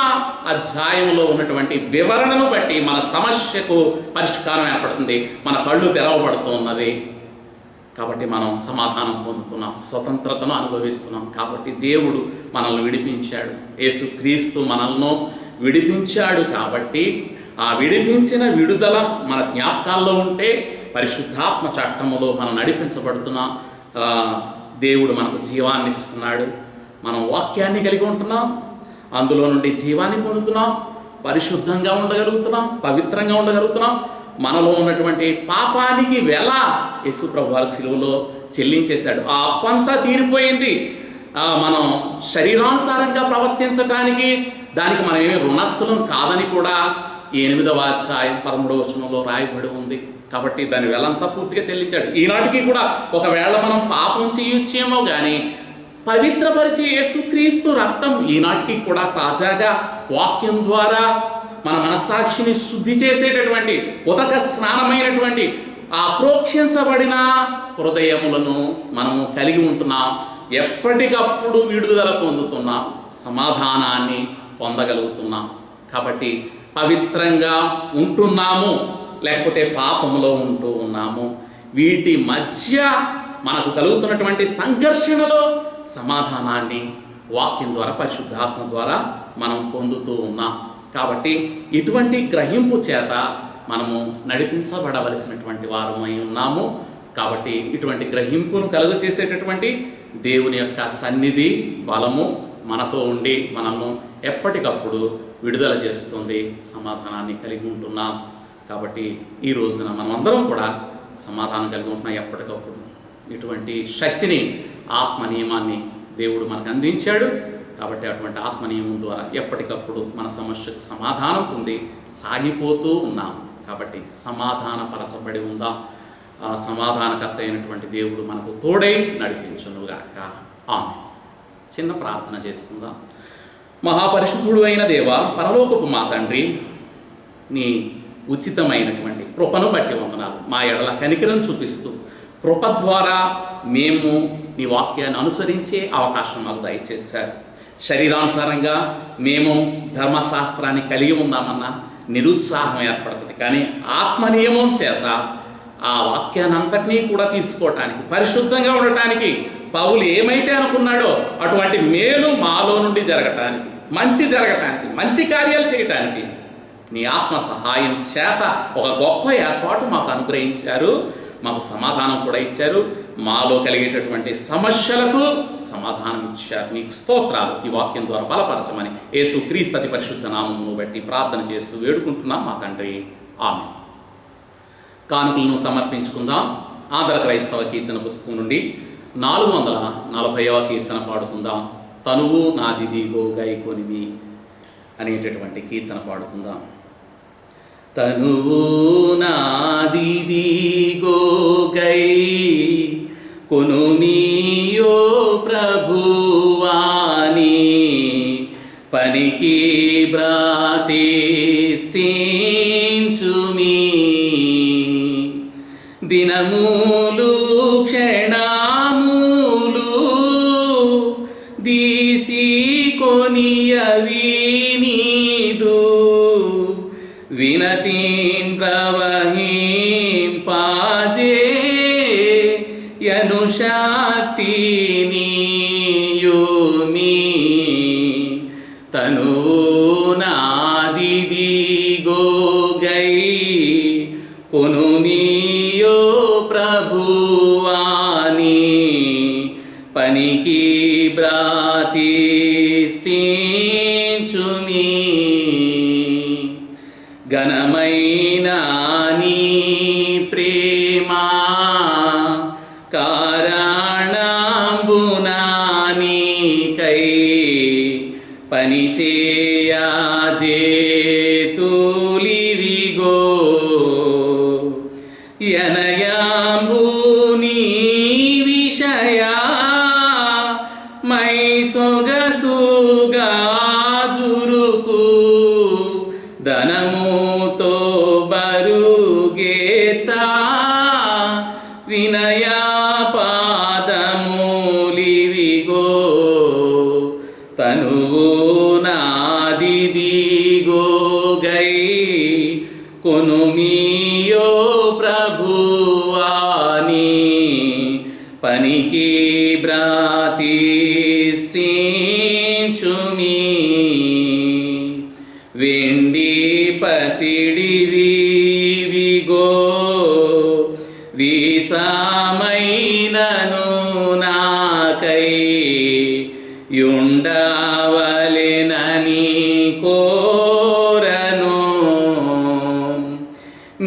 అధ్యాయంలో ఉన్నటువంటి వివరణను బట్టి మన సమస్యకు పరిష్కారం ఏర్పడుతుంది. మన కళ్ళు తెరవబడుతున్నది. కాబట్టి మనం సమాధానం పొందుతున్నాం, స్వతంత్రతను అనుభవిస్తున్నాం. కాబట్టి దేవుడు మనల్ని విడిపించాడు. యేసుక్రీస్తు మనల్ని విడిపించాడు. కాబట్టి ఆ విడిపించిన విడుదల మన జ్ఞాపకాల్లో ఉంటే పరిశుద్ధాత్మ చట్టములో మనం నడిపించబడుతున్నాం. దేవుడు మనకు జీవాన్ని ఇస్తున్నాడు. మనం వాక్యాన్ని కలిగి ఉంటున్నాం, అందులో నుండి జీవాన్ని పొందుతున్నాం, పరిశుద్ధంగా ఉండగలుగుతున్నాం, పవిత్రంగా ఉండగలుగుతున్నాం. మనలో ఉన్నటువంటి పాపానికి వెల యేసుప్రభు వారి సిలువలో చెల్లించేశాడు. ఆ అప్పంతా తీరిపోయింది. మనం శరీరానుసారంగా ప్రవర్తించటానికి దానికి మనం ఏమి రుణస్థులం కాదని కూడా 8వ అధ్యాయం 13వ వచనంలో రాయబడి ఉంది. కాబట్టి దాని వేలంతా పూర్తిగా చెల్లించాడు. ఈనాటికి కూడా ఒకవేళ మనం పాపం చేయొచ్చేమో కానీ పవిత్రపరిచే యేసుక్రీస్తు రక్తం ఈనాటికి కూడా తాజాగా వాక్యం ద్వారా మన మనస్సాక్షిని శుద్ధి చేసేటటువంటి ఉదక స్నానమైనటువంటి ఆ ప్రోక్షించబడిన హృదయములను మనము కలిగి ఉంటున్నాం. ఎప్పటికప్పుడు విడుదల పొందుతున్నాం, సమాధానాన్ని పొందగలుగుతున్నాం. కాబట్టి పవిత్రంగా ఉంటున్నాము, లేకపోతే పాపములో ఉంటూ ఉన్నాము. వీటి మధ్య మనకు కలుగుతున్నటువంటి సంఘర్షణలో సమాధానాన్ని వాక్యం ద్వారా, పరిశుద్ధాత్మ ద్వారా మనం పొందుతూ ఉన్నాం. కాబట్టి ఇటువంటి గ్రహింపు చేత మనము నడిపించబడవలసినటువంటి వారమై ఉన్నాము. కాబట్టి ఇటువంటి గ్రహింపును కలుగ చేసేటటువంటి దేవుని యొక్క సన్నిధి, బలము మనతో ఉండి మనము ఎప్పటికప్పుడు విడుదల చేస్తుంది, సమాధానాన్ని కలిగి ఉంటున్నాం. కాబట్టి ఈ రోజున మనమందరం కూడా సమాధానం కలిగి ఉంటున్నాం ఎప్పటికప్పుడు. ఇటువంటి శక్తిని, ఆత్మ నియమాన్ని దేవుడు మనకు అందించాడు. కాబట్టి అటువంటి ఆత్మ నియమం ద్వారా ఎప్పటికప్పుడు మన సమస్యకు సమాధానం పొంది సాగిపోతూ ఉన్నాం. కాబట్టి సమాధానపరచబడి ఉందాం. ఆ సమాధానకర్త అయినటువంటి దేవుడు మనకు తోడై నడిపించునుగాక. ఆమె. చిన్న ప్రార్థన చేసుకుందాం. మహాపరిశుద్ధుడు అయిన దేవ, పరలోకపు మా తండ్రి, నీ ఉచితమైనటువంటి కృపను బట్టి వందనాలు. మా ఎడల కనికరం చూపిస్తూ కృప ద్వారా మేము నీ వాక్యాన్ని అనుసరించే అవకాశం మాకు దయచేశారు. శరీరానుసారంగా మేము ధర్మశాస్త్రాన్ని కలిగి ఉందామన్న నిరుత్సాహం ఏర్పడుతుంది. కానీ ఆత్మ నియమం చేత ఆ వాక్యాన్ని అంతటినీ కూడా తీసుకోవటానికి, పరిశుద్ధంగా ఉండటానికి, పౌలు ఏమైతే అనుకున్నాడో అటువంటి మేలు మాలో నుండి జరగటానికి, మంచి జరగటానికి, మంచి కార్యాలు చేయటానికి నీ ఆత్మ సహాయం చేత ఒక గొప్ప ఏర్పాటు మాకు అనుగ్రహించారు. మాకు సమాధానం కూడా ఇచ్చారు. మాలో కలిగేటటువంటి సమస్యలకు సమాధానం ఇచ్చారు. నీకు స్తోత్రాలు. ఈ వాక్యం ద్వారా బలపరచమని యేసుక్రీస్తు అతి పరిశుద్ధ నామమును బట్టి ప్రార్థన చేస్తూ వేడుకుంటున్నాం మా తండ్రి. ఆమేన్. కానుకలను సమర్పించుకుందాం. ఆంధ్ర క్రైస్తవ కీర్తన పుస్తకం నుండి 440వ కీర్తన పాడుకుందాం. తనువు నాదిదిగో గైకొనివి అనేటటువంటి కీర్తన పాడుకుందాం. తనువు నాదిదిగో గై కొనుమియో ప్రభువాని పనికి బ్రాతిష్ఠించుమి దినములు క్షణములు దీసి కొనియవి నీదు వినతిన్ ప్రవహింపాజే యను శక్తిని యోమి తనువు నాదిదిగో గై కొనుమియో ప్రభువాని పనికి బ్రాతిష్ఠించుమి ఘనమైన నీ ప్రేమా కారణంబునా నీకై పనిచేయ జేతులివిగో యనయాంబు నీ విషయా మై సొగసుగా జురుకు ధనముతో బరుగేతా వినయ పాదములివిగో తనువు నాదిదిగో గై కొనుమియో ప్రభువాని పనికి బ్రాతిష్ఠించుమి వెండి పసిడివిగో వీసమైనను నాకై యుండవలెనని కోరను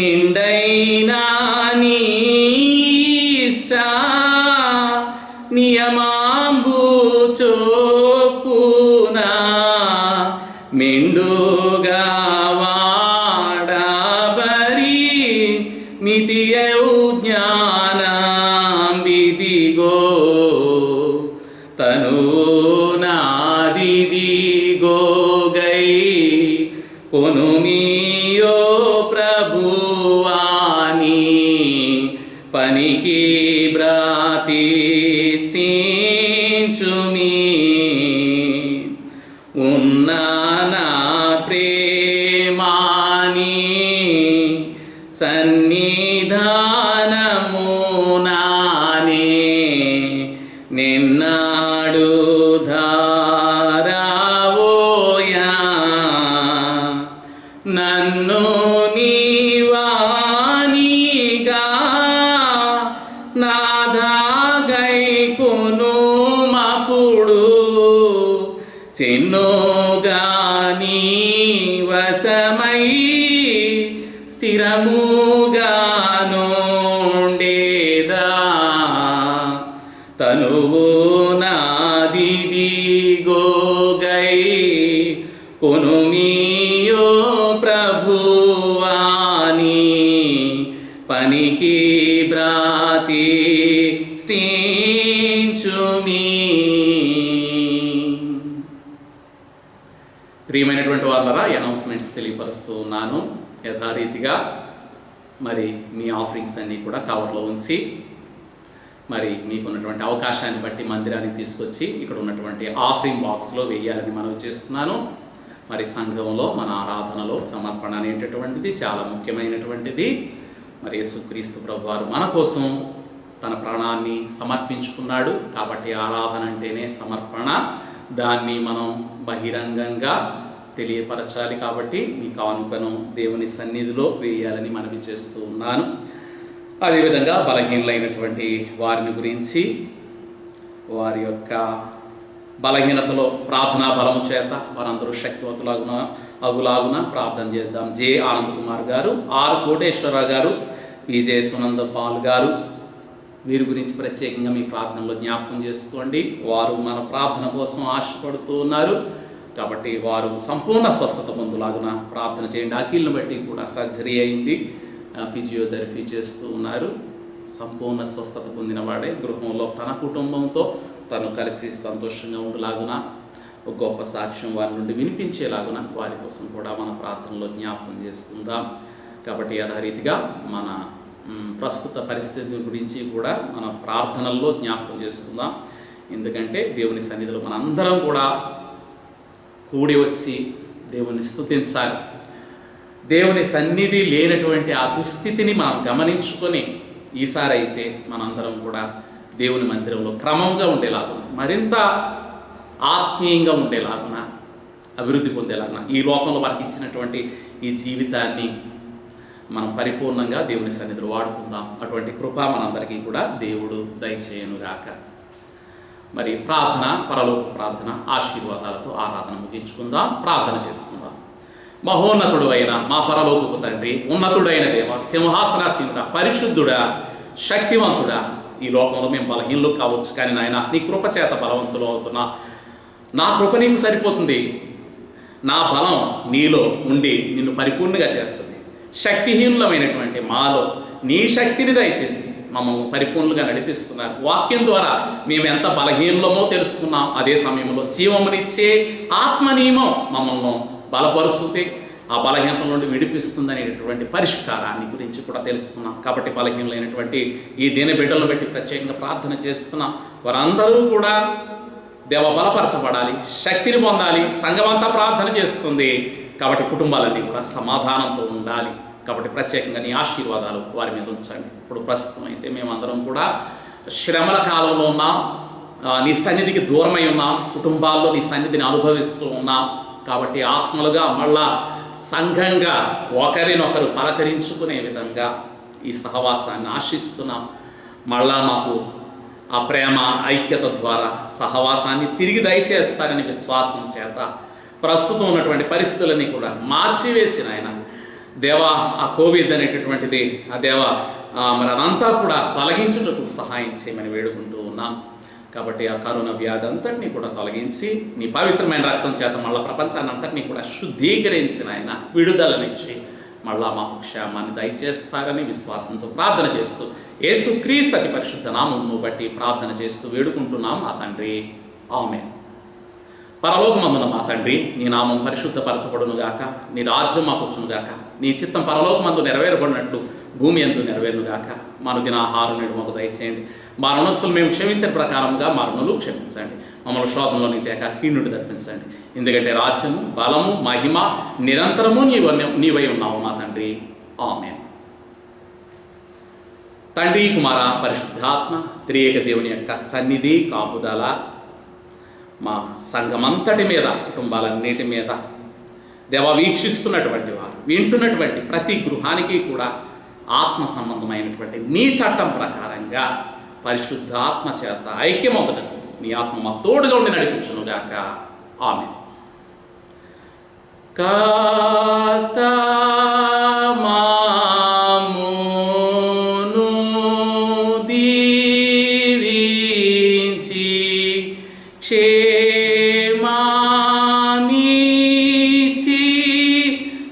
నిండైనా నీ ఇష్టం నియమాంబు చొప్పున మెండుగా వాడబరి నితియౌ జ్ఞానాంబిదిగో తను నాదిదిగో గై కొనుమియో ప్రభువాని పనికి బ్రాతిష్ఠించుమి ఉన్న నా ప్రేమాని సన్నిధానమునానే నిన్నాడు ధారావోయా నన్ను నీవానిగా నాదాగై కొనుమపుడు చిన్నోగా నీ వశమై స్థిరముగా నుండేదా తనువు నాదిదిగో గై కొనుమియో ప్రభువాని పనికి బ్రాతిష్ఠించుమి. ప్రియమైనటువంటి వాళ్ళరా, అనౌన్స్మెంట్స్ తెలియపరుస్తూ ఉన్నాను. యథారీతిగా మరి మీ ఆఫరింగ్స్ అన్నీ కూడా కవర్లో ఉంచి మరి మీకున్నటువంటి అవకాశాన్ని బట్టి మందిరానికి తీసుకొచ్చి ఇక్కడ ఉన్నటువంటి ఆఫరింగ్ బాక్స్లో వేయాలని మనవి చేస్తున్నాను. మరి సంఘంలో మన ఆరాధనలో సమర్పణ అనేటటువంటిది చాలా ముఖ్యమైనటువంటిది. మరి యేసుక్రీస్తు ప్రభువారు మన కోసం తన ప్రాణాన్ని సమర్పించుకున్నాడు కాబట్టి ఆరాధన అంటేనే సమర్పణ. దాన్ని మనం బహిరంగంగా తెలియపరచాలి. కాబట్టి మీ కానుకను దేవుని సన్నిధిలో వేయాలని మనవి చేస్తూ ఉన్నాను. అదేవిధంగా బలహీనలైనటువంటి వారిని గురించి వారి యొక్క బలహీనతలో ప్రార్థనా బలము చేత వారందరూ అగులాగున ప్రార్థన చేద్దాం. జె ఆనంద్ కుమార్ గారు, ఆర్ కోటేశ్వరరావు గారు, విజయ సునంద పాల్ గారు, వీరి గురించి ప్రత్యేకంగా మీ ప్రార్థనలో జ్ఞాపకం చేసుకోండి. వారు మన ప్రార్థన కోసం ఆశపడుతూ ఉన్నారు కాబట్టి వారు సంపూర్ణ స్వస్థత పొందులాగున ప్రార్థన చేయండి. అఖిల్ని బట్టి కూడా సర్జరీ అయింది, ఫిజియోథెరపీ చేస్తూ ఉన్నారు. సంపూర్ణ స్వస్థత పొందిన వాడే గృహంలో తన కుటుంబంతో తను కలిసి సంతోషంగా ఉండేలాగున ఒక గొప్ప సాక్ష్యం వారి నుండి వినిపించేలాగున వారి కోసం కూడా మన ప్రార్థనలో జ్ఞాపకం చేసుకుందాం. కాబట్టి యథారీతిగా మన ప్రస్తుత పరిస్థితి గురించి కూడా మన ప్రార్థనల్లో జ్ఞాపకం చేసుకుందాం. ఎందుకంటే దేవుని సన్నిధిలో మనందరం కూడా కూడి వచ్చి దేవుని స్తుతించాలి. దేవుని సన్నిధి లేనటువంటి ఆ దుస్థితిని మనం గమనించుకొని ఈసారి అయితే మనందరం కూడా దేవుని మందిరంలో క్రమంగా ఉండేలాగున, మరింత ఆత్మీయంగా ఉండేలాగున, అభివృద్ధి పొందేలాగున, ఈ లోకంలో మనకి ఇచ్చినటువంటి ఈ జీవితాన్ని మనం పరిపూర్ణంగా దేవుని సన్నిధిలో వాడుకుందాం. అటువంటి కృప మనందరికీ కూడా దేవుడు దయచేయనుగాక. మరి ప్రార్థన, పరలోక ప్రార్థన ఆశీర్వాదాలతో ఆరాధన ముగించుకుందాం. ప్రార్థన చేసుకుందాం. మహోన్నతుడు అయిన మా పరలోకపు తండ్రి, ఉన్నతుడైన దేవ, సింహాసనాసీనుడా, పరిశుద్ధుడా, శక్తివంతుడా, ఈ లోకంలో మేము బలహీనలు కావచ్చు కానీ నాయన నీ కృప చేత బలవంతులు అవుతున్నా. నా కృప నీకు సరిపోతుంది. నా బలం నీలో ఉండి నిన్ను పరిపూర్ణంగా చేస్తుంది. శక్తిహీనులమైనటువంటి మాలో నీ శక్తిని దయచేసి మమ్మల్ని పరిపూర్ణంగా నడిపిస్తున్నారు. వాక్యం ద్వారా మేము ఎంత బలహీనమో తెలుసుకున్నాం. అదే సమయంలో జీవమునిచ్చే ఆత్మ నియమం మమ్మల్ని బలపరుస్తుంది, ఆ బలహీనత నుండి విడిపిస్తుంది అనేటటువంటి పరిష్కారాన్ని గురించి కూడా తెలుసుకున్నాం. కాబట్టి బలహీనమైనటువంటి ఈ దీన బిడ్డలను బట్టి ప్రత్యేకంగా ప్రార్థన చేస్తున్నాం. వారందరూ కూడా దేవ బలపరచబడాలి, శక్తిని పొందాలి. సంఘమంతా ప్రార్థన చేస్తుంది కాబట్టి కుటుంబాలన్నీ కూడా సమాధానంతో ఉండాలి. కాబట్టి ప్రత్యేకంగా నీ ఆశీర్వాదాలు వారి మీద ఉంచండి. ఇప్పుడు ప్రస్తుతం అయితే మేమందరం కూడా శ్రమల కాలంలో ఉన్నాం, నీ సన్నిధికి దూరమై ఉన్నాం, కుటుంబాల్లో నీ సన్నిధిని అనుభవిస్తూ ఉన్నాం. కాబట్టి ఆత్మలుగా మళ్ళా సంఘంగా ఒకరినొకరు పలకరించుకునే విధంగా ఈ సహవాసాన్ని ఆశిస్తున్నాం. మళ్ళా మాకు ఆ ప్రేమ ఐక్యత ద్వారా సహవాసాన్ని తిరిగి దయచేస్తారని విశ్వాసం చేత ప్రస్తుతం ఉన్నటువంటి పరిస్థితులన్నీ కూడా మార్చివేసిన ఆయన దేవా, ఆ కోవిడ్ అనేటటువంటిది ఆ దేవా మరి అదంతా కూడా తొలగించుటకు సహాయం చేయమని వేడుకుంటూ ఉన్నాం. కాబట్టి ఆ కరోనా వ్యాధి అంతటినీ కూడా తొలగించి నీ పవిత్రమైన రక్తం చేత మళ్ళా ప్రపంచాన్ని అంతటినీ కూడా శుద్ధీకరించిన ఆయన విడుదలనిచ్చి మళ్ళా మాకు క్షేమాన్ని దయచేస్తారని విశ్వాసంతో ప్రార్థన చేస్తూ యేసుక్రీస్తు అతి పరిశుద్ధ నామమును బట్టి ప్రార్థన చేస్తూ వేడుకుంటున్నాం మా తండ్రి, ఆమేన్. పరలోకమందున మా తండ్రి, నీ నామం పరిశుద్ధపరచబడునుగాక, నీ రాజ్యం మాకొచ్చునుగాక, నీ చిత్తం పరలోకమందు నెరవేరబడినట్లు భూమి యందు నెరవేరునుగాక. మా అనుదిన ఆహారం నేడు మాకు దయచేయండి. మా రుణస్తులు మేము క్షమించిన ప్రకారంగా మా రుణులు క్షమించండి. మమ్మల్ని శోధనలోని తేక కీడును తప్పించండి. ఎందుకంటే రాజ్యము, బలము, మహిమ నిరంతరము నీవై ఉన్నావు మా తండ్రి, ఆమేన్. తండ్రి, కుమార, పరిశుద్ధాత్మ త్రియేక దేవుని యొక్క సన్నిధి, కాపుదల మా సంఘమంతటి మీద, కుటుంబాలన్నిటి మీద, దేవ వీక్షిస్తున్నటువంటి వారు, వింటున్నటువంటి ప్రతి గృహానికి కూడా ఆత్మ సంబంధమైనటువంటి నీ చట్టం ప్రకారంగా పరిశుద్ధాత్మ చేత ఐక్యమవుటకు నీ ఆత్మ మా తోడుగా ఉండి నడిపించునుగాక, ఆమేన్. కతమామును దీవించి క్షేమానిచి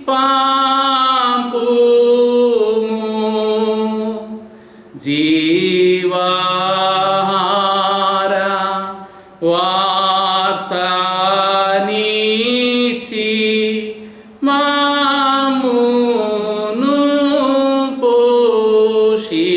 పాంపుము, జీవాహార వార్తనిచి మామును పోషించు.